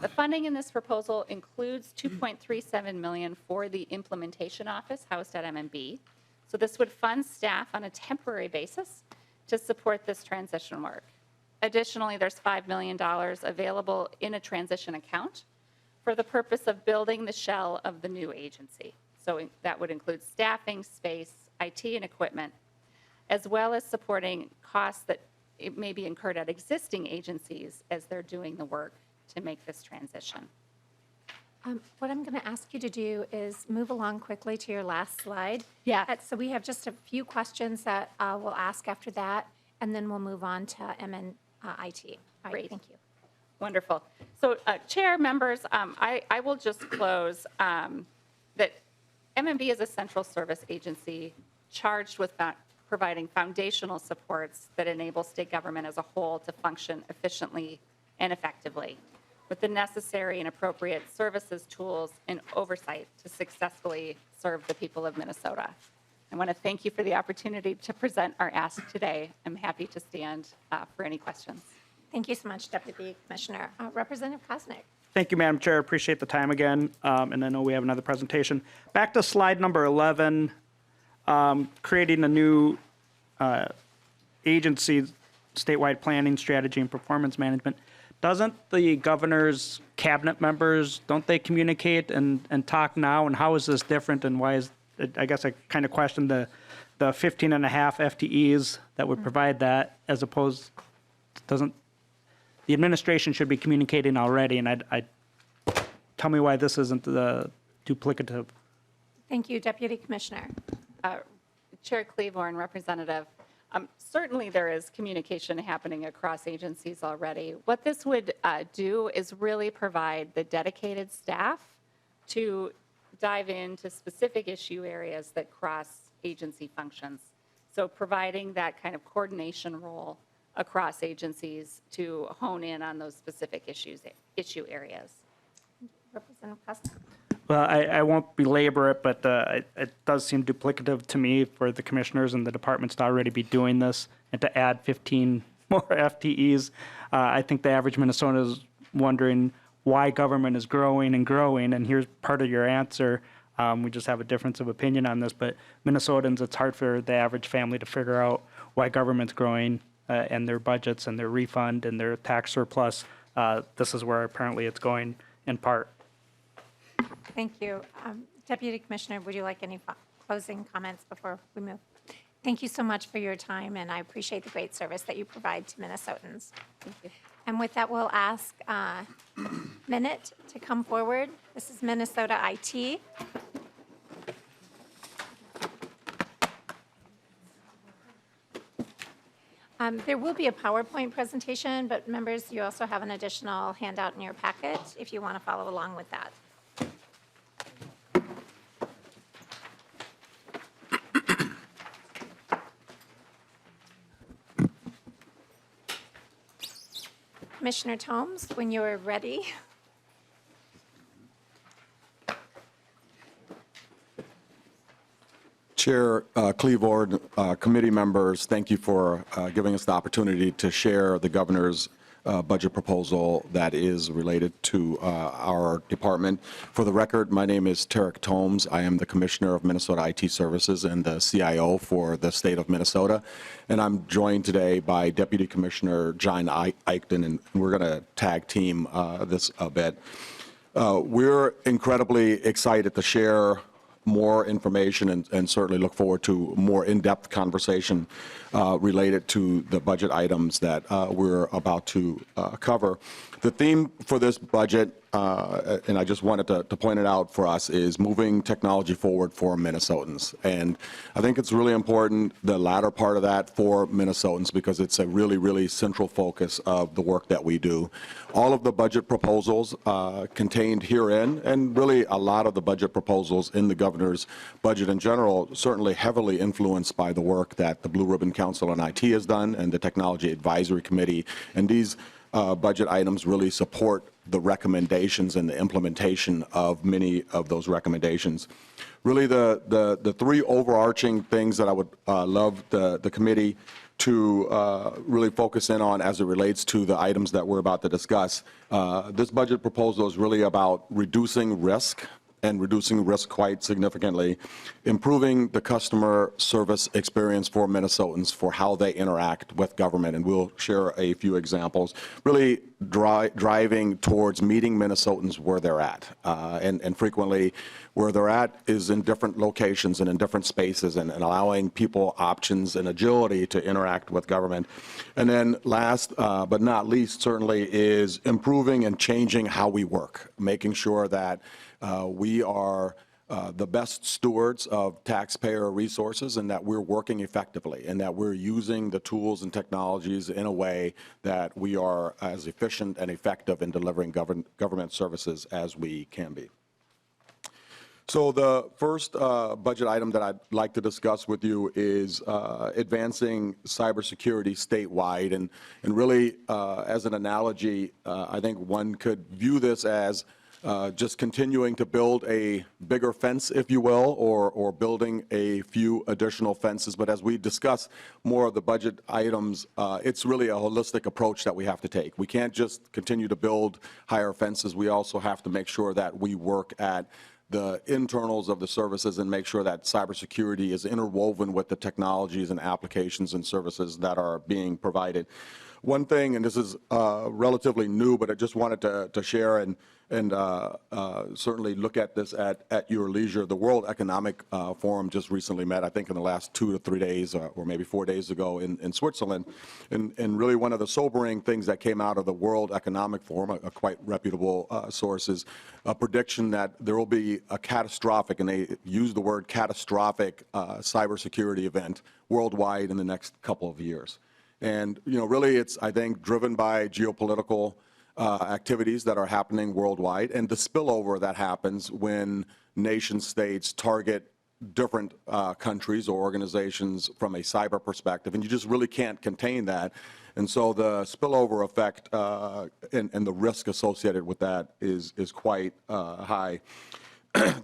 The funding in this proposal includes $2.37 million for the implementation office housed at MMB. So this would fund staff on a temporary basis to support this transition work. Additionally, there's $5 million available in a transition account for the purpose of building the shell of the new agency. So that would include staffing, space, IT, and equipment, as well as supporting costs that it may be incurred at existing agencies as they're doing the work to make this transition. What I'm going to ask you to do is move along quickly to your last slide. Yeah. So we have just a few questions that we'll ask after that, and then we'll move on to MNIT. All right, Great. thank you. Wonderful. So, Chair, members, I will just close that MMB is a central service agency charged with providing foundational supports that enable state government as a whole to function efficiently and effectively with the necessary and appropriate services, tools, and oversight to successfully serve the people of Minnesota. I want to thank you for the opportunity to present our ask today. I'm happy to stand for any questions. Thank you so much, Deputy Commissioner. Representative Kosnick. Thank you, Madam Chair. Appreciate the time again. And I know we have another presentation. Back to slide number 11, creating a new agency, statewide planning, strategy, and performance management. Doesn't the governor's cabinet members, don't they communicate and talk now? And how is this different and why is, I guess I kind of question the 15 and a half FTEs that would provide that as opposed, doesn't, the administration should be communicating already, and I tell me why this isn't duplicative. Thank you, Deputy Commissioner. Chair Cleavorn, Representative, certainly there is communication happening across agencies already. What this would do is really provide the dedicated staff to dive into specific issue areas that cross agency functions. So providing that kind of coordination role across agencies to hone in on those specific issue areas. Representative Kosnick. Well, I won't belabor it, but it does seem duplicative to me for the commissioners and the departments to already be doing this and to add 15 more FTEs. I think the average Minnesotan is wondering why government is growing and growing, and here's part of your answer. We just have a difference of opinion on this, but Minnesotans, it's hard for the average family to figure out why government's growing and their budgets and their refund and their tax surplus. This is where apparently it's going in part. Thank you. Deputy Commissioner, would you like any closing comments before we move? Thank you so much for your time, and I appreciate the great service that you provide to Minnesotans. Thank you. And with that, we'll ask MNIT to come forward. This is Minnesota IT. There will be a PowerPoint presentation, but members, you also have an additional handout in your packet if you want to follow along with that. Commissioner Tomes, when you are ready. Chair Cleveland, committee members, thank you for giving us the opportunity to share the governor's budget proposal that is related to our department. For the record, my name is Tarek Tomes. I am the Commissioner of Minnesota IT Services and the CIO for the state of Minnesota. And I'm joined today by Deputy Commissioner John Eichten, and we're going to tag team this a bit. We're incredibly excited to share more information and certainly look forward to more in-depth conversation related to the budget items that we're about to cover. The theme for this budget, and I just wanted to point it out for us, is moving technology forward for Minnesotans. And I think it's really important, the latter part of that, for Minnesotans, because it's a really, really central focus of the work that we do. All of the budget proposals contained herein, and really a lot of the budget proposals in the governor's budget in general, certainly heavily influenced by the work that the Blue Ribbon Council on IT has done and the Technology Advisory Committee. And these budget items really support the recommendations and the implementation of many of those recommendations. Really, the three overarching things that I would love the committee to really focus in on as it relates to the items that we're about to discuss. This budget proposal is really about reducing risk, and reducing risk quite significantly, improving the customer service experience for Minnesotans for how they interact with government, and we'll share a few examples, really driving towards meeting Minnesotans where they're at. And frequently, where they're at is in different locations and in different spaces, and allowing people options and agility to interact with government. And then last but not least, certainly, is improving and changing how we work, making sure that we are the best stewards of taxpayer resources, and that we're working effectively, and that we're using the tools and technologies in a way that we are as efficient and effective in delivering government services as we can be. So the first budget item that I'd like to discuss with you is advancing cybersecurity statewide. And really, as an analogy, I think one could view this as just continuing to build a bigger fence, if you will, or building a few additional fences. But as we discuss more of the budget items, it's really a holistic approach that we have to take. We can't just continue to build higher fences. We also have to make sure that we work at the internals of the services and make sure that cybersecurity is interwoven with the technologies and applications and services that are being provided. One thing, and this is relatively new, but I just wanted to share and certainly look at this at your leisure. The World Economic Forum just recently met, I think in the last 2 to 3 days, or maybe 4 days ago in Switzerland. And really one of the sobering things that came out of the World Economic Forum, a quite reputable source, is a prediction that there will be a catastrophic, and they use the word catastrophic, cybersecurity event worldwide in the next couple of years. And, you know, really it's, I think, driven by geopolitical activities that are happening worldwide, and the spillover that happens when nation states target different countries or organizations from a cyber perspective, and you just really can't contain that. And so the spillover effect and the risk associated with that is quite high.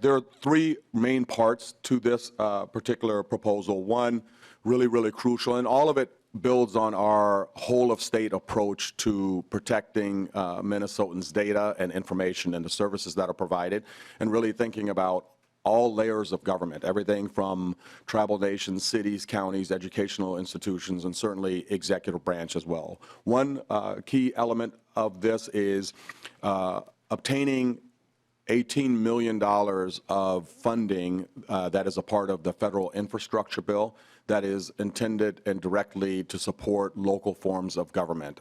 There are three main parts to this particular proposal. One, really, really crucial, and all of it builds on our whole-of-state approach to protecting Minnesotans' data and information and the services that are provided, and really thinking about all layers of government, everything from tribal nations, cities, counties, educational institutions, and certainly executive branch as well. One key element of this is obtaining $18 million of funding that is a part of the federal infrastructure bill that is intended and directly to support local forms of government.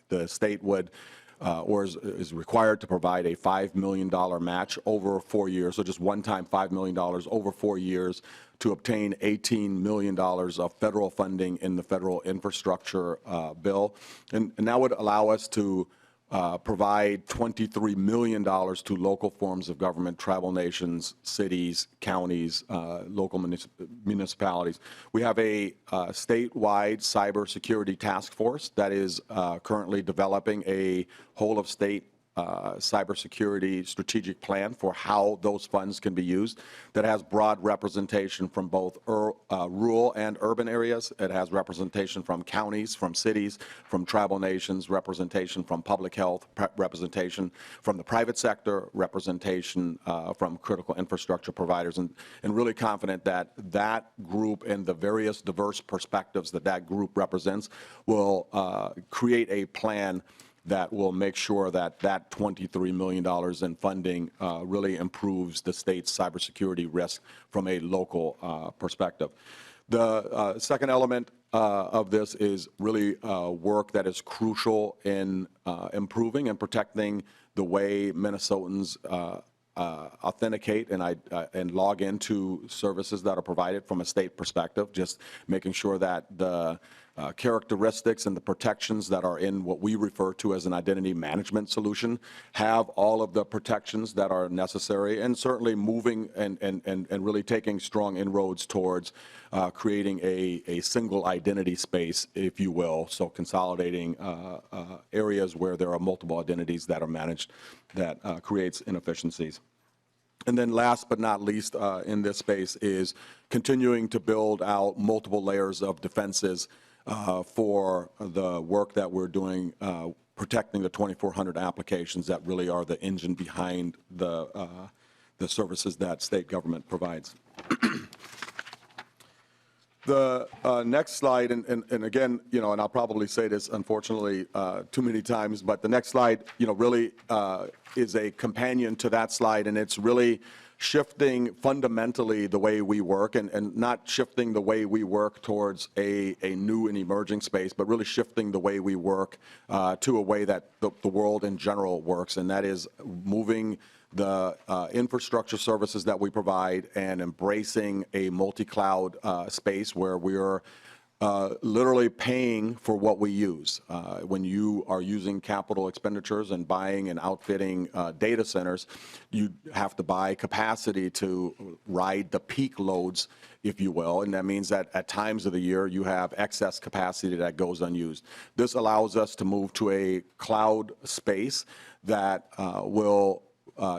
The state would or is required to provide a $5 million match over 4 years, so just one-time $5 million over 4 years to obtain $18 million of federal funding in the federal infrastructure bill. And that would allow us to provide $23 million to local forms of government, tribal nations, cities, counties, local municipalities. We have a statewide cybersecurity task force that is currently developing a whole-of-state cybersecurity strategic plan for how those funds can be used that has broad representation from both rural and urban areas. It has representation from counties, from cities, from tribal nations, representation from public health, representation from the private sector, representation from critical infrastructure providers, and really confident that that group and the various diverse perspectives that that group represents will create a plan that will make sure that that $23 million in funding really improves the state's cybersecurity risk from a local perspective. The second element of this is really work that is crucial in improving and protecting the way Minnesotans authenticate and log into services that are provided from a state perspective, just making sure that the characteristics and the protections that are in what we refer to as an identity management solution have all of the protections that are necessary, and certainly moving and really taking strong inroads towards creating a single identity space, if you will, so consolidating areas where there are multiple identities that are managed that creates inefficiencies. And then last but not least in this space is continuing to build out multiple layers of defenses for the work that we're doing protecting the 2,400 applications that really are the engine behind the services that state government provides. The next slide, and again, and I'll probably say this unfortunately too many times, but the next slide, really is a companion to that slide, and it's really shifting fundamentally the way we work, and not shifting the way we work towards a new and emerging space, but really shifting the way we work to a way that the world in general works, and that is moving the infrastructure services that we provide and embracing a multi-cloud space where we're literally paying for what we use. When you are using capital expenditures and buying and outfitting data centers, you have to buy capacity to ride the peak loads, if you will, and that means that at times of the year you have excess capacity that goes unused. This allows us to move to a cloud space that will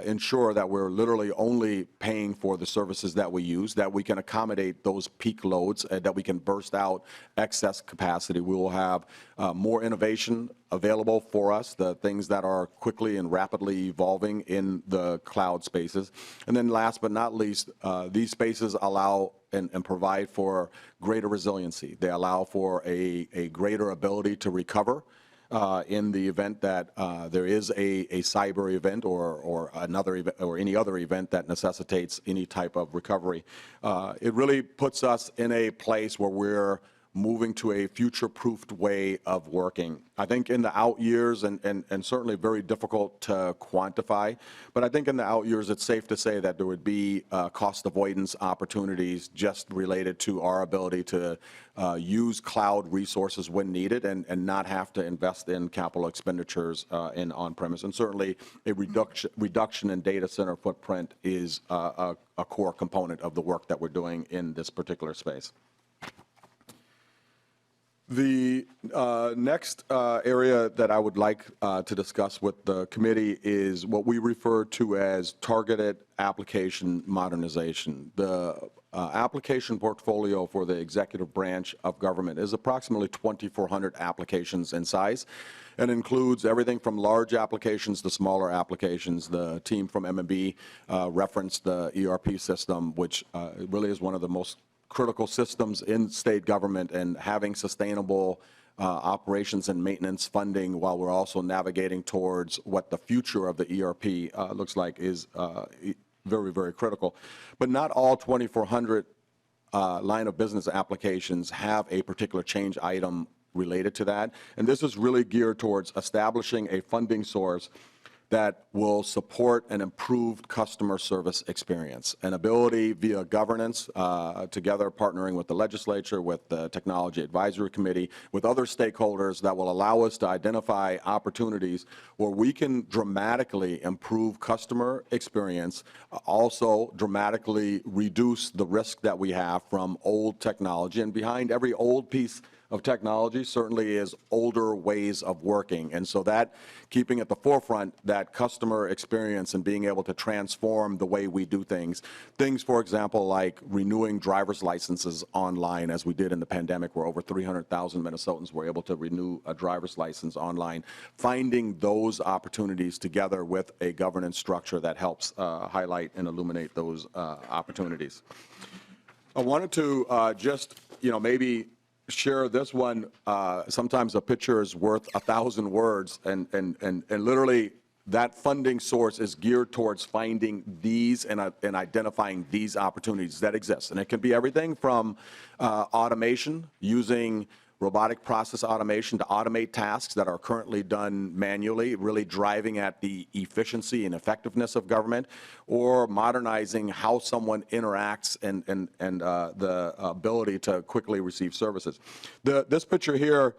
ensure that we're literally only paying for the services that we use, that we can accommodate those peak loads, and that we can burst out excess capacity. We will have more innovation available for us, the things that are quickly and rapidly evolving in the cloud spaces. And then last but not least, these spaces allow and provide for greater resiliency. They allow for a greater ability to recover in the event that there is a cyber event or another event or any other event that necessitates any type of recovery. It really puts us in a place where we're moving to a future-proofed way of working. I think in the out years, and certainly very difficult to quantify, but I think in the out years it's safe to say that there would be cost avoidance opportunities just related to our ability to use cloud resources when needed and not have to invest in capital expenditures in on-premise. And certainly a reduction in data center footprint is a core component of the work that we're doing in this particular space. The next area that I would like to discuss with the committee is what we refer to as targeted application modernization. The application portfolio for the executive branch of government is approximately 2,400 applications in size and includes everything from large applications to smaller applications. The team from M&B referenced the ERP system, which really is one of the most critical systems in state government, and having sustainable operations and maintenance funding while we're also navigating towards what the future of the ERP looks like is very, very critical. But not all 2,400 line of business applications have a particular change item related to that. And this is really geared towards establishing a funding source that will support an improved customer service experience, an ability via governance, together partnering with the legislature, with the Technology Advisory Committee, with other stakeholders that will allow us to identify opportunities where we can dramatically improve customer experience, also dramatically reduce the risk that we have from old technology. And behind every old piece of technology certainly is older ways of working. And so that keeping at the forefront that customer experience and being able to transform the way we do things. Things, for example, like renewing driver's licenses online, as we did in the pandemic, where over 300,000 Minnesotans were able to renew a driver's license online. Finding those opportunities together with a governance structure that helps highlight and illuminate those opportunities. I wanted to just, maybe share this one. Sometimes a picture is worth 1,000 words, and literally that funding source is geared towards finding these and identifying these opportunities that exist. And it can be everything from automation, using robotic process automation to automate tasks that are currently done manually, really driving at the efficiency and effectiveness of government, or modernizing how someone interacts and the ability to quickly receive services. This picture here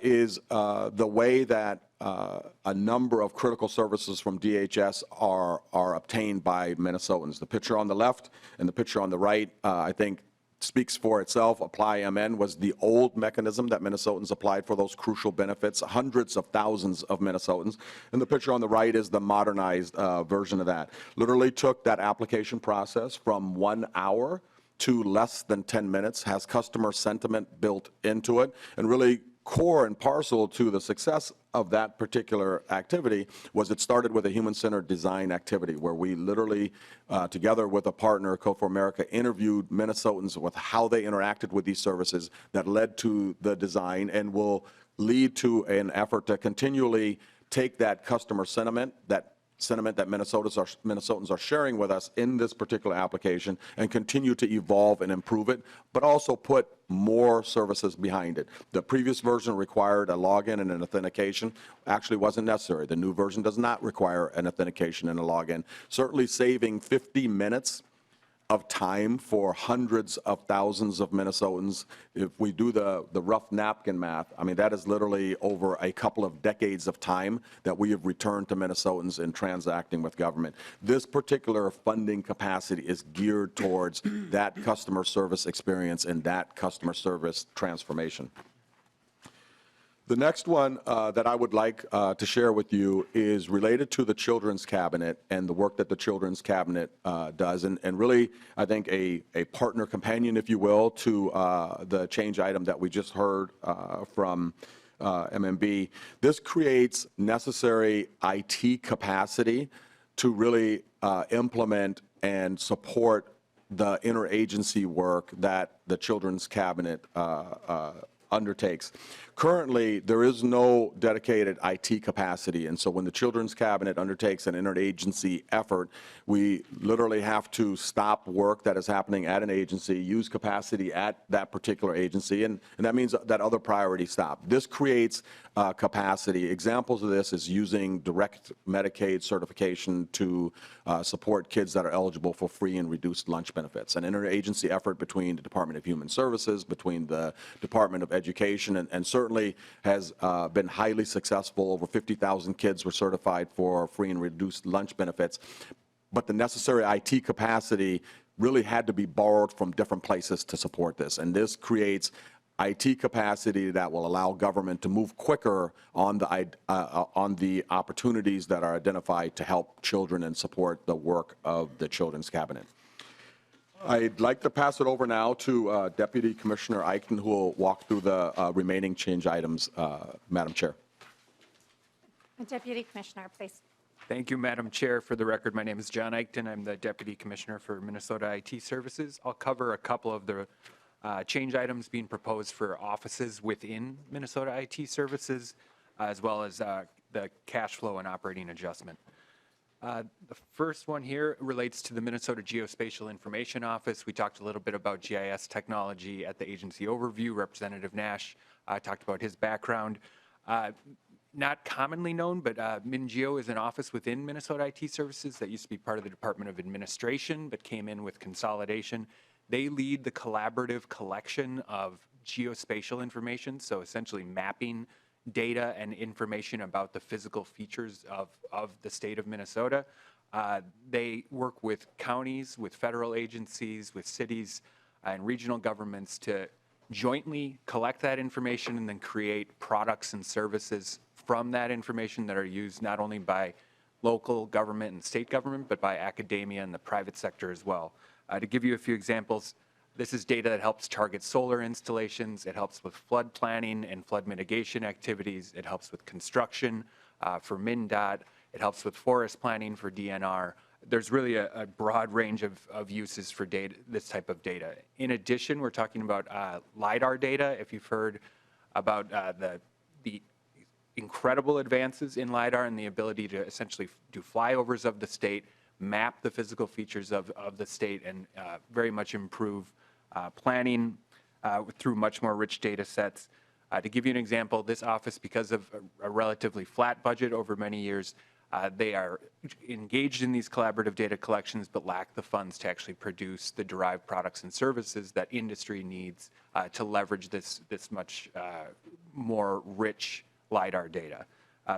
is the way that a number of critical services from DHS are obtained by Minnesotans. The picture on the left and the picture on the right, I think, speaks for itself. Apply MN was the old mechanism that Minnesotans applied for those crucial benefits, hundreds of thousands of Minnesotans. And the picture on the right is the modernized version of that. Literally took that application process from 1 hour to less than 10 minutes, has customer sentiment built into it, and really core and parcel to the success of that particular activity was it started with a human-centered design activity where we literally, together with a partner, Code for America, interviewed Minnesotans with how they interacted with these services that led to the design and will lead to an effort to continually take that customer sentiment, that Minnesotans are sharing with us in this particular application and continue to evolve and improve it, but also put more services behind it. The previous version required a login and an authentication. Actually wasn't necessary. The new version does not require an authentication and a login, certainly saving 50 minutes of time for hundreds of thousands of Minnesotans. If we do the rough napkin math, I mean, that is literally over a couple of decades of time that we have returned to Minnesotans in transacting with government. This particular funding capacity is geared towards that customer service experience and that customer service transformation. The next one that I would like to share with you is related to the Children's Cabinet and the work that the Children's Cabinet does, and really, I think, a partner companion, if you will, to the change item that we just heard from MMB. This creates necessary IT capacity to really implement and support the interagency work that the Children's Cabinet undertakes. Currently, there is no dedicated IT capacity, and so when the Children's Cabinet undertakes an interagency effort, we literally have to stop work that is happening at an agency, use capacity at that particular agency, and that means that other priorities stop. This creates capacity. Examples of this is using direct Medicaid certification to support kids that are eligible for free and reduced lunch benefits. An interagency effort between the Department of Human Services, between the Department of Education, and certainly has been highly successful. Over 50,000 kids were certified for free and reduced lunch benefits. But the necessary IT capacity really had to be borrowed from different places to support this. And this creates IT capacity that will allow government to move quicker on the opportunities that are identified to help children and support the work of the Children's Cabinet. I'd like to pass it over now to Deputy Commissioner Eichten, who will walk through the remaining change items, Madam Chair. Deputy Commissioner, please. Thank you, Madam Chair. For the record, my name is John Eichten. I'm the Deputy Commissioner for Minnesota IT Services. I'll cover a couple of the change items being proposed for offices within Minnesota IT Services, as well as the cash flow and operating adjustment. The first one here relates to the Minnesota Geospatial Information Office. We talked a little bit about GIS technology at the agency overview. Representative Nash talked about his background. Not commonly known, but MinGeo is an office within Minnesota IT Services that used to be part of the Department of Administration, but came in with consolidation. They lead the collaborative collection of geospatial information, so essentially mapping data and information about the physical features of the state of Minnesota. They work with counties, with federal agencies, with cities and regional governments to jointly collect that information and then create products and services from that information that are used not only by local government and state government, but by academia and the private sector as well. To give you a few examples, this is data that helps target solar installations. It helps with flood planning and flood mitigation activities. It helps with construction for MnDOT. It helps with forest planning for DNR. There's really a broad range of uses for data, this type of data. In addition, we're talking about LiDAR data. If you've heard about the incredible advances in LiDAR and the ability to essentially do flyovers of the state, map the physical features of the state, and very much improve planning through much more rich data sets. To give you an example, this office, because of a relatively flat budget over many years, they are engaged in these collaborative data collections but lack the funds to actually produce the derived products and services that industry needs to leverage this much more rich LiDAR data.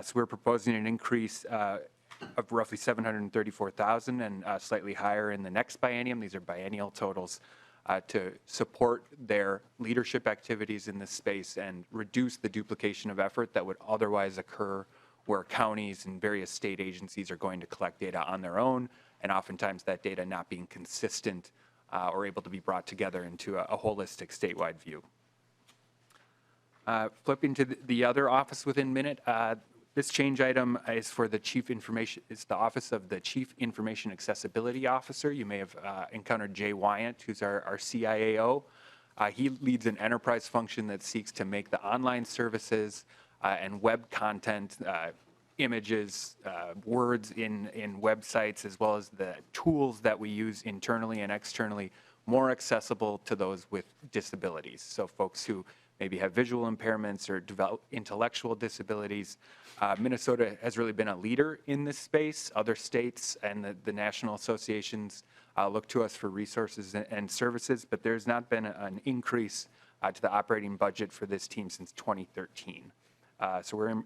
So we're proposing an increase of roughly $734,000 and slightly higher in the next biennium. These are biennial totals to support their leadership activities in this space and reduce the duplication of effort that would otherwise occur where counties and various state agencies are going to collect data on their own, and oftentimes that data not being consistent or able to be brought together into a holistic statewide view. Flipping to the other office within MNIT, this change item is for the it's the Office of the Chief Information Accessibility Officer. You may have encountered Jay Wyant, who's our CIAO. He leads an enterprise function that seeks to make the online services and web content, images, words in websites, as well as the tools that we use internally and externally, more accessible to those with disabilities. So folks who maybe have visual impairments or develop intellectual disabilities. Minnesota has really been a leader in this space. Other states and the national associations look to us for resources and services, but there's not been an increase to the operating budget for this team since 2013. So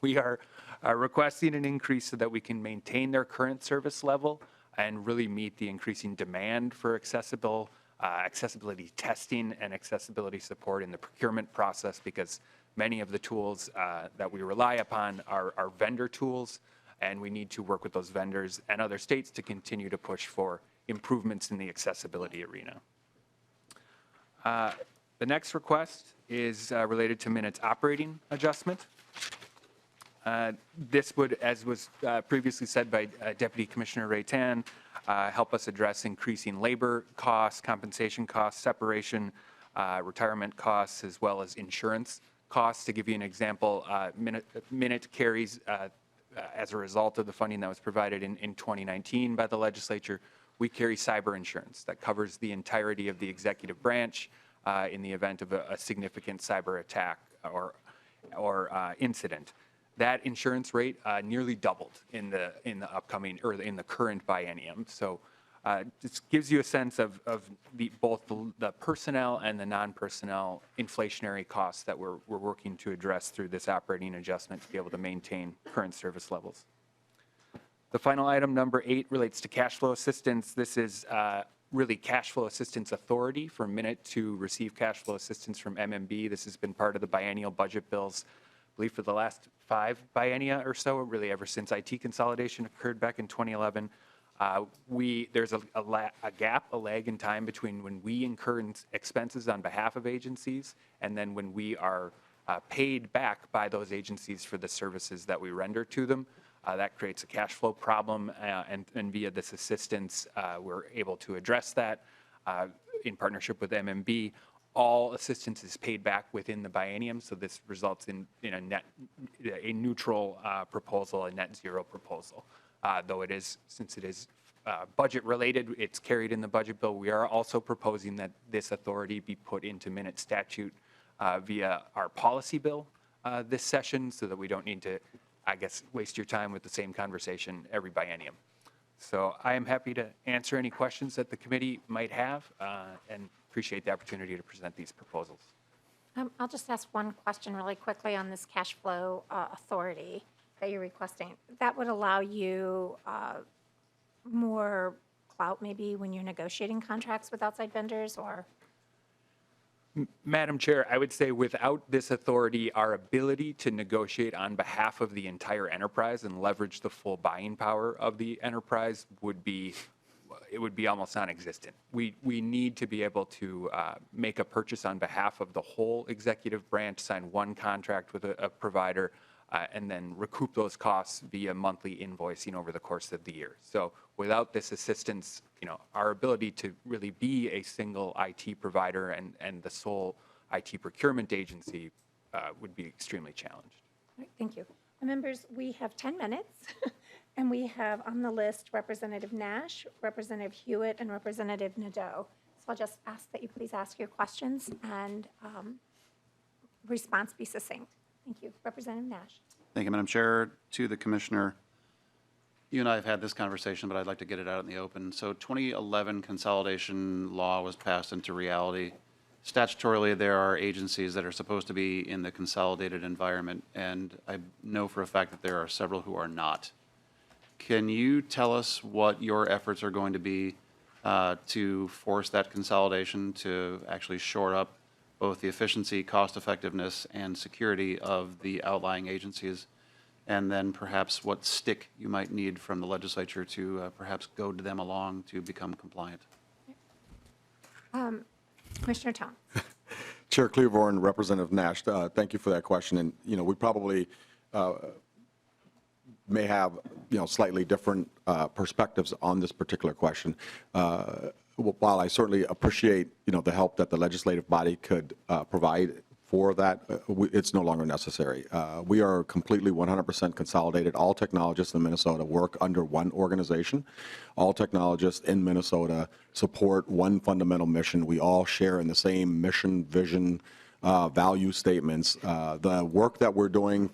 we are requesting an increase so that we can maintain their current service level and really meet the increasing demand for accessibility testing and accessibility support in the procurement process, because many of the tools that we rely upon are vendor tools, and we need to work with those vendors and other states to continue to push for improvements in the accessibility arena. The next request is related to MNIT's operating adjustment. This would, as was previously said by Deputy Commissioner Raytan, help us address increasing labor costs, compensation costs, separation, retirement costs, as well as insurance costs. To give you an example, MNIT carries, as a result of the funding that was provided in 2019 by the legislature, we carry cyber insurance that covers the entirety of the executive branch in the event of a significant cyber attack or incident. That insurance rate nearly doubled in the upcoming, or in the current biennium. So this gives you a sense of both the personnel and the non-personnel inflationary costs that we're working to address through this operating adjustment to be able to maintain current service levels. The final item, number 8, relates to cash flow assistance. This is really cash flow assistance authority for MNIT to receive cash flow assistance from MMB. This has been part of the biennial budget bills, I believe, for the last 5 biennia or so, really ever since IT consolidation occurred back in 2011. There's a gap, a lag in time between when we incur expenses on behalf of agencies and then when we are paid back by those agencies for the services that we render to them. That creates a cash flow problem, and via this assistance, we're able to address that in partnership with MMB. all assistance is paid back within the biennium, so this results in a neutral proposal, a net zero proposal. Though it is, since it is budget related, it's carried in the budget bill. We are also proposing that this authority be put into minute statute via our policy bill this session, so that we don't need to, I guess, waste your time with the same conversation every biennium. So I am happy to answer any questions that the committee might have, and appreciate the opportunity to present these proposals. I'll just ask one question really quickly on this cash flow authority that you're requesting. That would allow you more clout maybe when you're negotiating contracts with outside vendors, or? Madam Chair, I would say without this authority, our ability to negotiate on behalf of the entire enterprise and leverage the full buying power of the enterprise would be almost non-existent. We need to be able to make a purchase on behalf of the whole executive branch, sign one contract with a provider, and then recoup those costs via monthly invoicing over the course of the year. So without this assistance, our ability to really be a single IT provider and the sole IT procurement agency would be extremely challenged. All right, thank you. Members, we have 10 minutes, and we have on the list Representative Nash, Representative Hewitt, and Representative Nadeau. So I'll just ask that you please ask your questions and response be succinct. Thank you. Representative Nash. Thank you, Madam Chair. To the Commissioner, you and I have had this conversation, but I'd like to get it out in the open. So 2011 consolidation law was passed into reality. Statutorily, there are agencies that are supposed to be in the consolidated environment, and I know for a fact that there are several who are not. Can you tell us what your efforts are going to be to force that consolidation to actually shore up both the efficiency, cost effectiveness, and security of the outlying agencies, and then perhaps what stick you might need from the legislature to perhaps goad them along to become compliant? Commissioner Tone. Chair Cleaver, Representative Nash, thank you for that question. And, we probably may have, slightly different perspectives on this particular question. While I certainly appreciate, the help that the legislative body could provide for that, it's no longer necessary. We are completely 100% consolidated. All technologists in Minnesota work under one organization. All technologists in Minnesota support one fundamental mission. We all share in the same mission, vision, value statements. The work that we're doing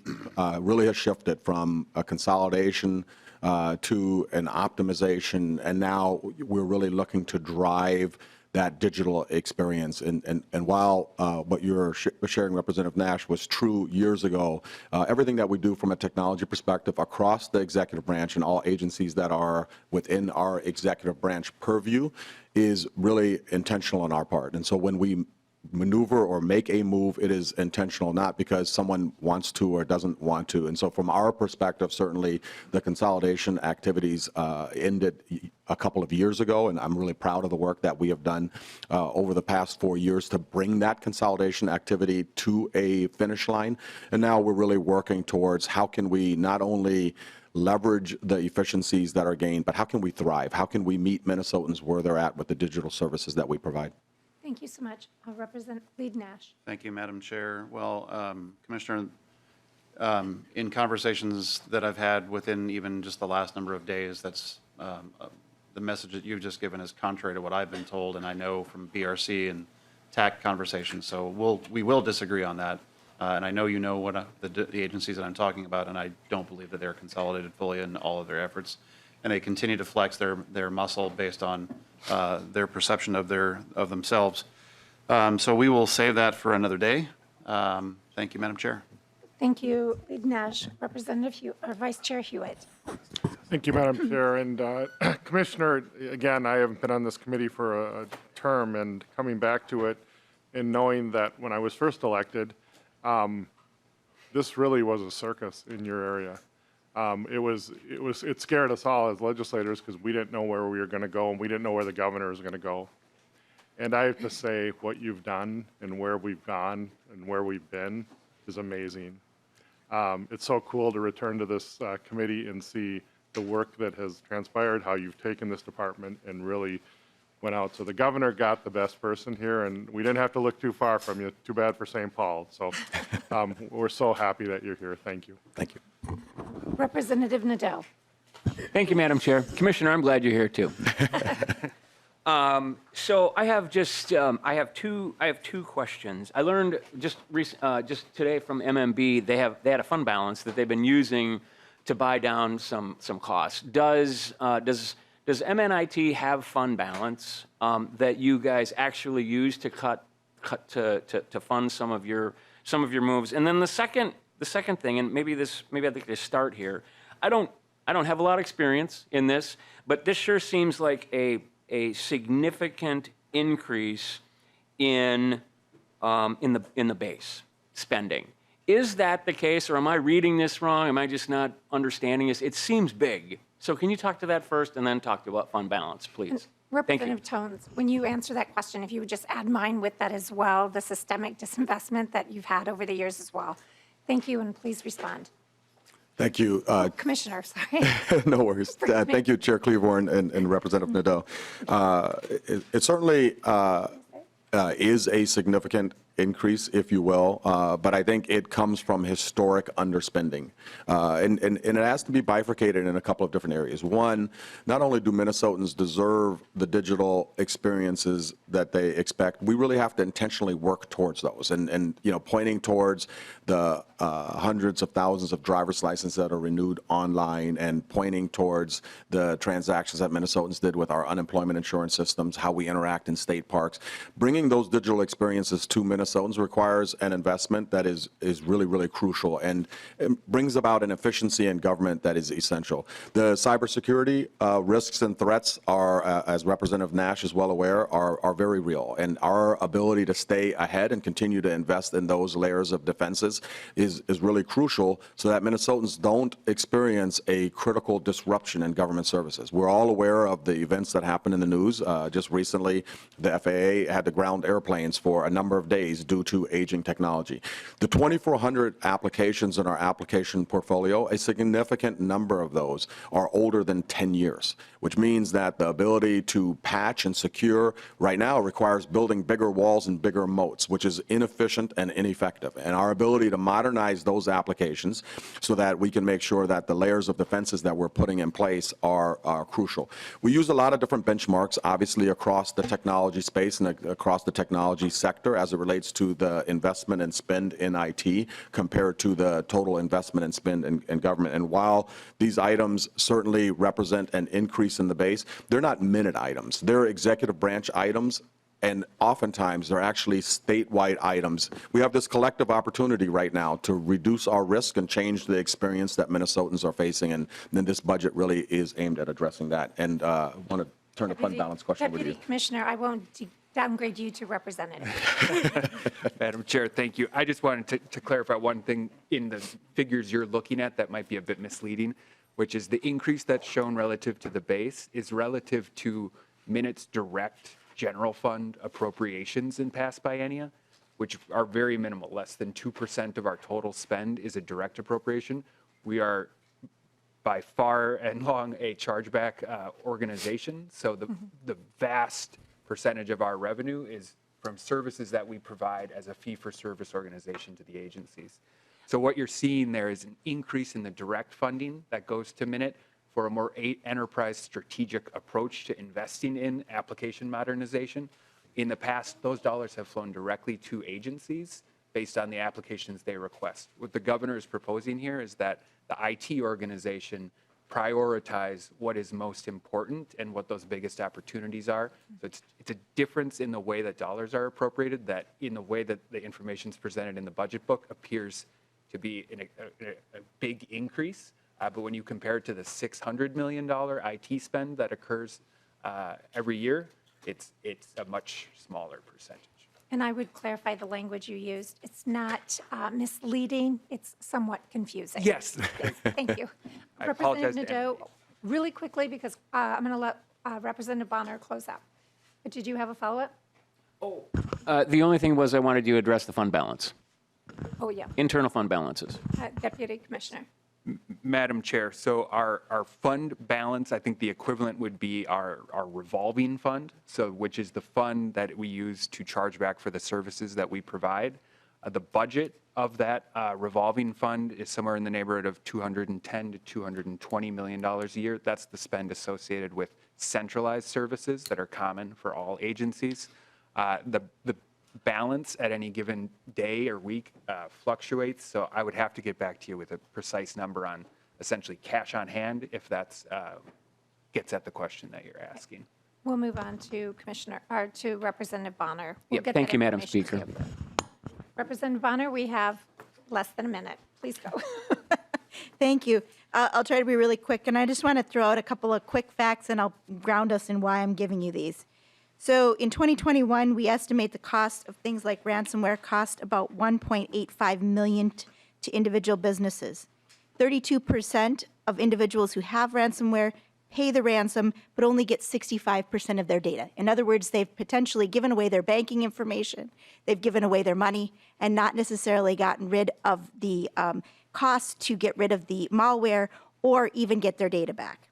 really has shifted from a consolidation to an optimization, and now we're really looking to drive that digital experience. And while what you're sharing, Representative Nash, was true years ago, everything that we do from a technology perspective across the executive branch and all agencies that are within our executive branch purview is really intentional on our part. And so when we maneuver or make a move, it is intentional, not because someone wants to or doesn't want to. And so from our perspective, certainly the consolidation activities ended a couple of years ago, and I'm really proud of the work that we have done over the past 4 years to bring that consolidation activity to a finish line. And now we're really working towards how can we not only leverage the efficiencies that are gained, but how can we thrive? How can we meet Minnesotans where they're at with the digital services that we provide? Thank you so much. I'll represent Lead Nash. Thank you, Madam Chair. Well, Commissioner, in conversations that I've had within even just the last number of days, that's the message that you've just given is contrary to what I've been told, and I know from BRC and TAC conversations. So we will disagree on that. And I know you know what the agencies that I'm talking about, and I don't believe that they're consolidated fully in all of their efforts. And they continue to flex their muscle based on their perception of themselves. So we will save that for another day. Thank you, Madam Chair. Thank you, Lead Nash. Representative Vice Chair Hewitt. Thank you, Madam Chair. And Commissioner, again, I haven't been on this committee for a term, and coming back to it and knowing that when I was first elected, this really was a circus in your area. It scared us all as legislators because we didn't know where we were going to go, and we didn't know where the governor was going to go. And I have to say, what you've done and where we've gone and where we've been is amazing. It's so cool to return to this committee and see the work that has transpired, how you've taken this department and really went out. So the governor got the best person here, and we didn't have to look too far from you. Too bad for St. Paul. So we're so happy that you're here. Thank you. Thank you. Representative Nadeau. Thank you, Madam Chair. Commissioner, I'm glad you're here too. So I have two questions. I learned just today from MMB they had a fund balance that they've been using to buy down some costs. Does MNIT have fund balance that you guys actually use to to fund some of your moves? And then the second thing, and maybe I'd like to start here. I don't have a lot of experience in this, but this sure seems like a significant increase in the base spending. Is that the case, or am I reading this wrong? Am I just not understanding this? It seems big. So can you talk to that first and then talk about fund balance, please? Thank you. Representative Tones, when you answer that question, if you would just add mine with that as well, the systemic disinvestment that you've had over the years as well. Thank you, and please respond. Thank you. Commissioner, sorry. No worries. Thank you, Chair Cleavorn and Representative Nadeau. It certainly is a significant increase, if you will, but I think it comes from historic underspending. And it has to be bifurcated in a couple of different areas. One, not only do Minnesotans deserve the digital experiences that they expect, we really have to intentionally work towards those. And pointing towards the hundreds of thousands of driver's licenses that are renewed online, and pointing towards the transactions that Minnesotans did with our unemployment insurance systems, how we interact in state parks. Bringing those digital experiences to Minnesotans requires an investment that is really, really crucial, and it brings about an efficiency in government that is essential. The cybersecurity risks and threats are, as Representative Nash is well aware, are very real, and our ability to stay ahead and continue to invest in those layers of defenses is really crucial, so that Minnesotans don't experience a critical disruption in government services. We're all aware of the events that happened in the news. Just recently, the FAA had to ground airplanes for a number of days due to aging technology. The 2,400 applications in our application portfolio, a significant number of those are older than 10 years, which means that the ability to patch and secure right now requires building bigger walls and bigger moats, which is inefficient and ineffective. And our ability to modernize those applications so that we can make sure that the layers of defenses that we're putting in place are crucial. We use a lot of different benchmarks, obviously, across the technology space and across the technology sector as it relates to the investment and spend in IT compared to the total investment and spend in government. And while these items certainly represent an increase in the base, they're not minute items. They're executive branch items, and oftentimes they're actually statewide items. We have this collective opportunity right now to reduce our risk and change the experience that Minnesotans are facing, and then this budget really is aimed at addressing that. And I want to turn the fund balance question over to you. Deputy Commissioner, I won't downgrade you to representative. Madam Chair, thank you. I just wanted to clarify one thing in the figures you're looking at that might be a bit misleading, which is the increase that's shown relative to the base is relative to Minutes direct general fund appropriations in past biennia, which are very minimal. Less than 2% of our total spend is a direct appropriation. We are by far and long a chargeback organization, so the vast percentage of our revenue is from services that we provide as a fee-for-service organization to the agencies. So what you're seeing there is an increase in the direct funding that goes to Minute for a more enterprise strategic approach to investing in application modernization. In the past, those dollars have flown directly to agencies based on the applications they request. What the governor is proposing here is that the IT organization prioritize what is most important and what those biggest opportunities are. So it's a difference in the way that dollars are appropriated, that in the way that the information is presented in the budget book appears to be a big increase. But when you compare it to the $600 million IT spend that occurs every year, it's a much smaller percentage. And I would clarify the language you used. It's not misleading, it's somewhat confusing. Yes. Yes, thank you. I apologize Representative to Nadeau, really quickly, because I'm going to let Representative Bonner close out. But did you have a follow-up? The only thing was I wanted you to address the fund balance, Oh, yeah. internal fund balances. Deputy Commissioner. Madam Chair, so our fund balance, I think the equivalent would be our revolving fund, so which is the fund that we use to charge back for the services that we provide. The budget of that revolving fund is somewhere in the neighborhood of $210 to $220 million a year. That's the spend associated with centralized services that are common for all agencies. The balance at any given day or week fluctuates, so I would have to get back to you with a precise number on essentially cash on hand if that's gets at the question that you're asking. We'll move on to to Representative Bonner. We'll Yep, get thank that you, Madam information Speaker. to you. Representative Bonner, we have less than a minute. Please go. Thank you. I'll try to be really quick, and I just want to throw out a couple of quick facts, and I'll ground us in why I'm giving you these. So in 2021, we estimate the cost of things like ransomware cost about $1.85 million to individual businesses. 32% of individuals who have ransomware pay the ransom, but only get 65% of their data. In other words, they've potentially given away their banking information, they've given away their money, and not necessarily gotten rid of the cost to get rid of the malware or even get their data back.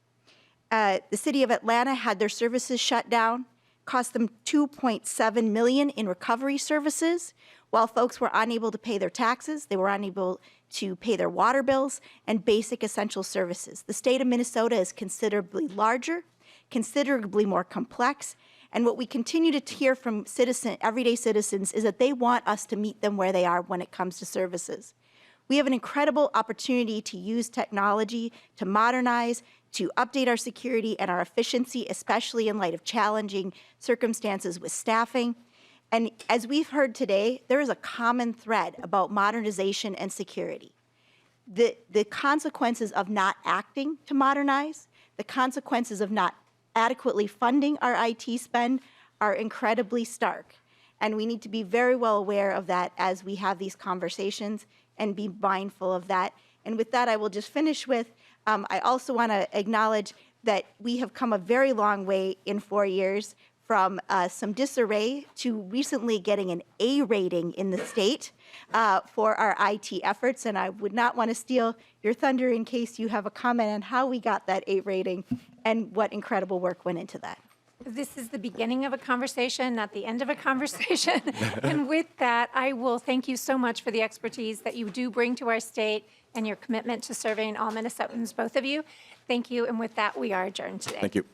The city of Atlanta had their services shut down, cost them $2.7 million in recovery services, while folks were unable to pay their taxes, they were unable to pay their water bills, and basic essential services. The state of Minnesota is considerably larger, considerably more complex, and what we continue to hear from everyday citizens is that they want us to meet them where they are when it comes to services. We have an incredible opportunity to use technology to modernize, to update our security and our efficiency, especially in light of challenging circumstances with staffing. And as we've heard today, there is a common thread about modernization and security. The consequences of not acting to modernize, the consequences of not adequately funding our IT spend are incredibly stark. And we need to be very well aware of that as we have these conversations and be mindful of that. And with that, I will just finish with, I also want to acknowledge that we have come a very long way in 4 years from some disarray to recently getting an A rating in the state for our IT efforts. And I would not want to steal your thunder in case you have a comment on how we got that A rating and what incredible work went into that. This is the beginning of a conversation, not the end of a conversation. And with that, I will thank you so much for the expertise that you do bring to our state and your commitment to serving all Minnesotans, both of you. Thank you. And with that, we are adjourned today. Thank you.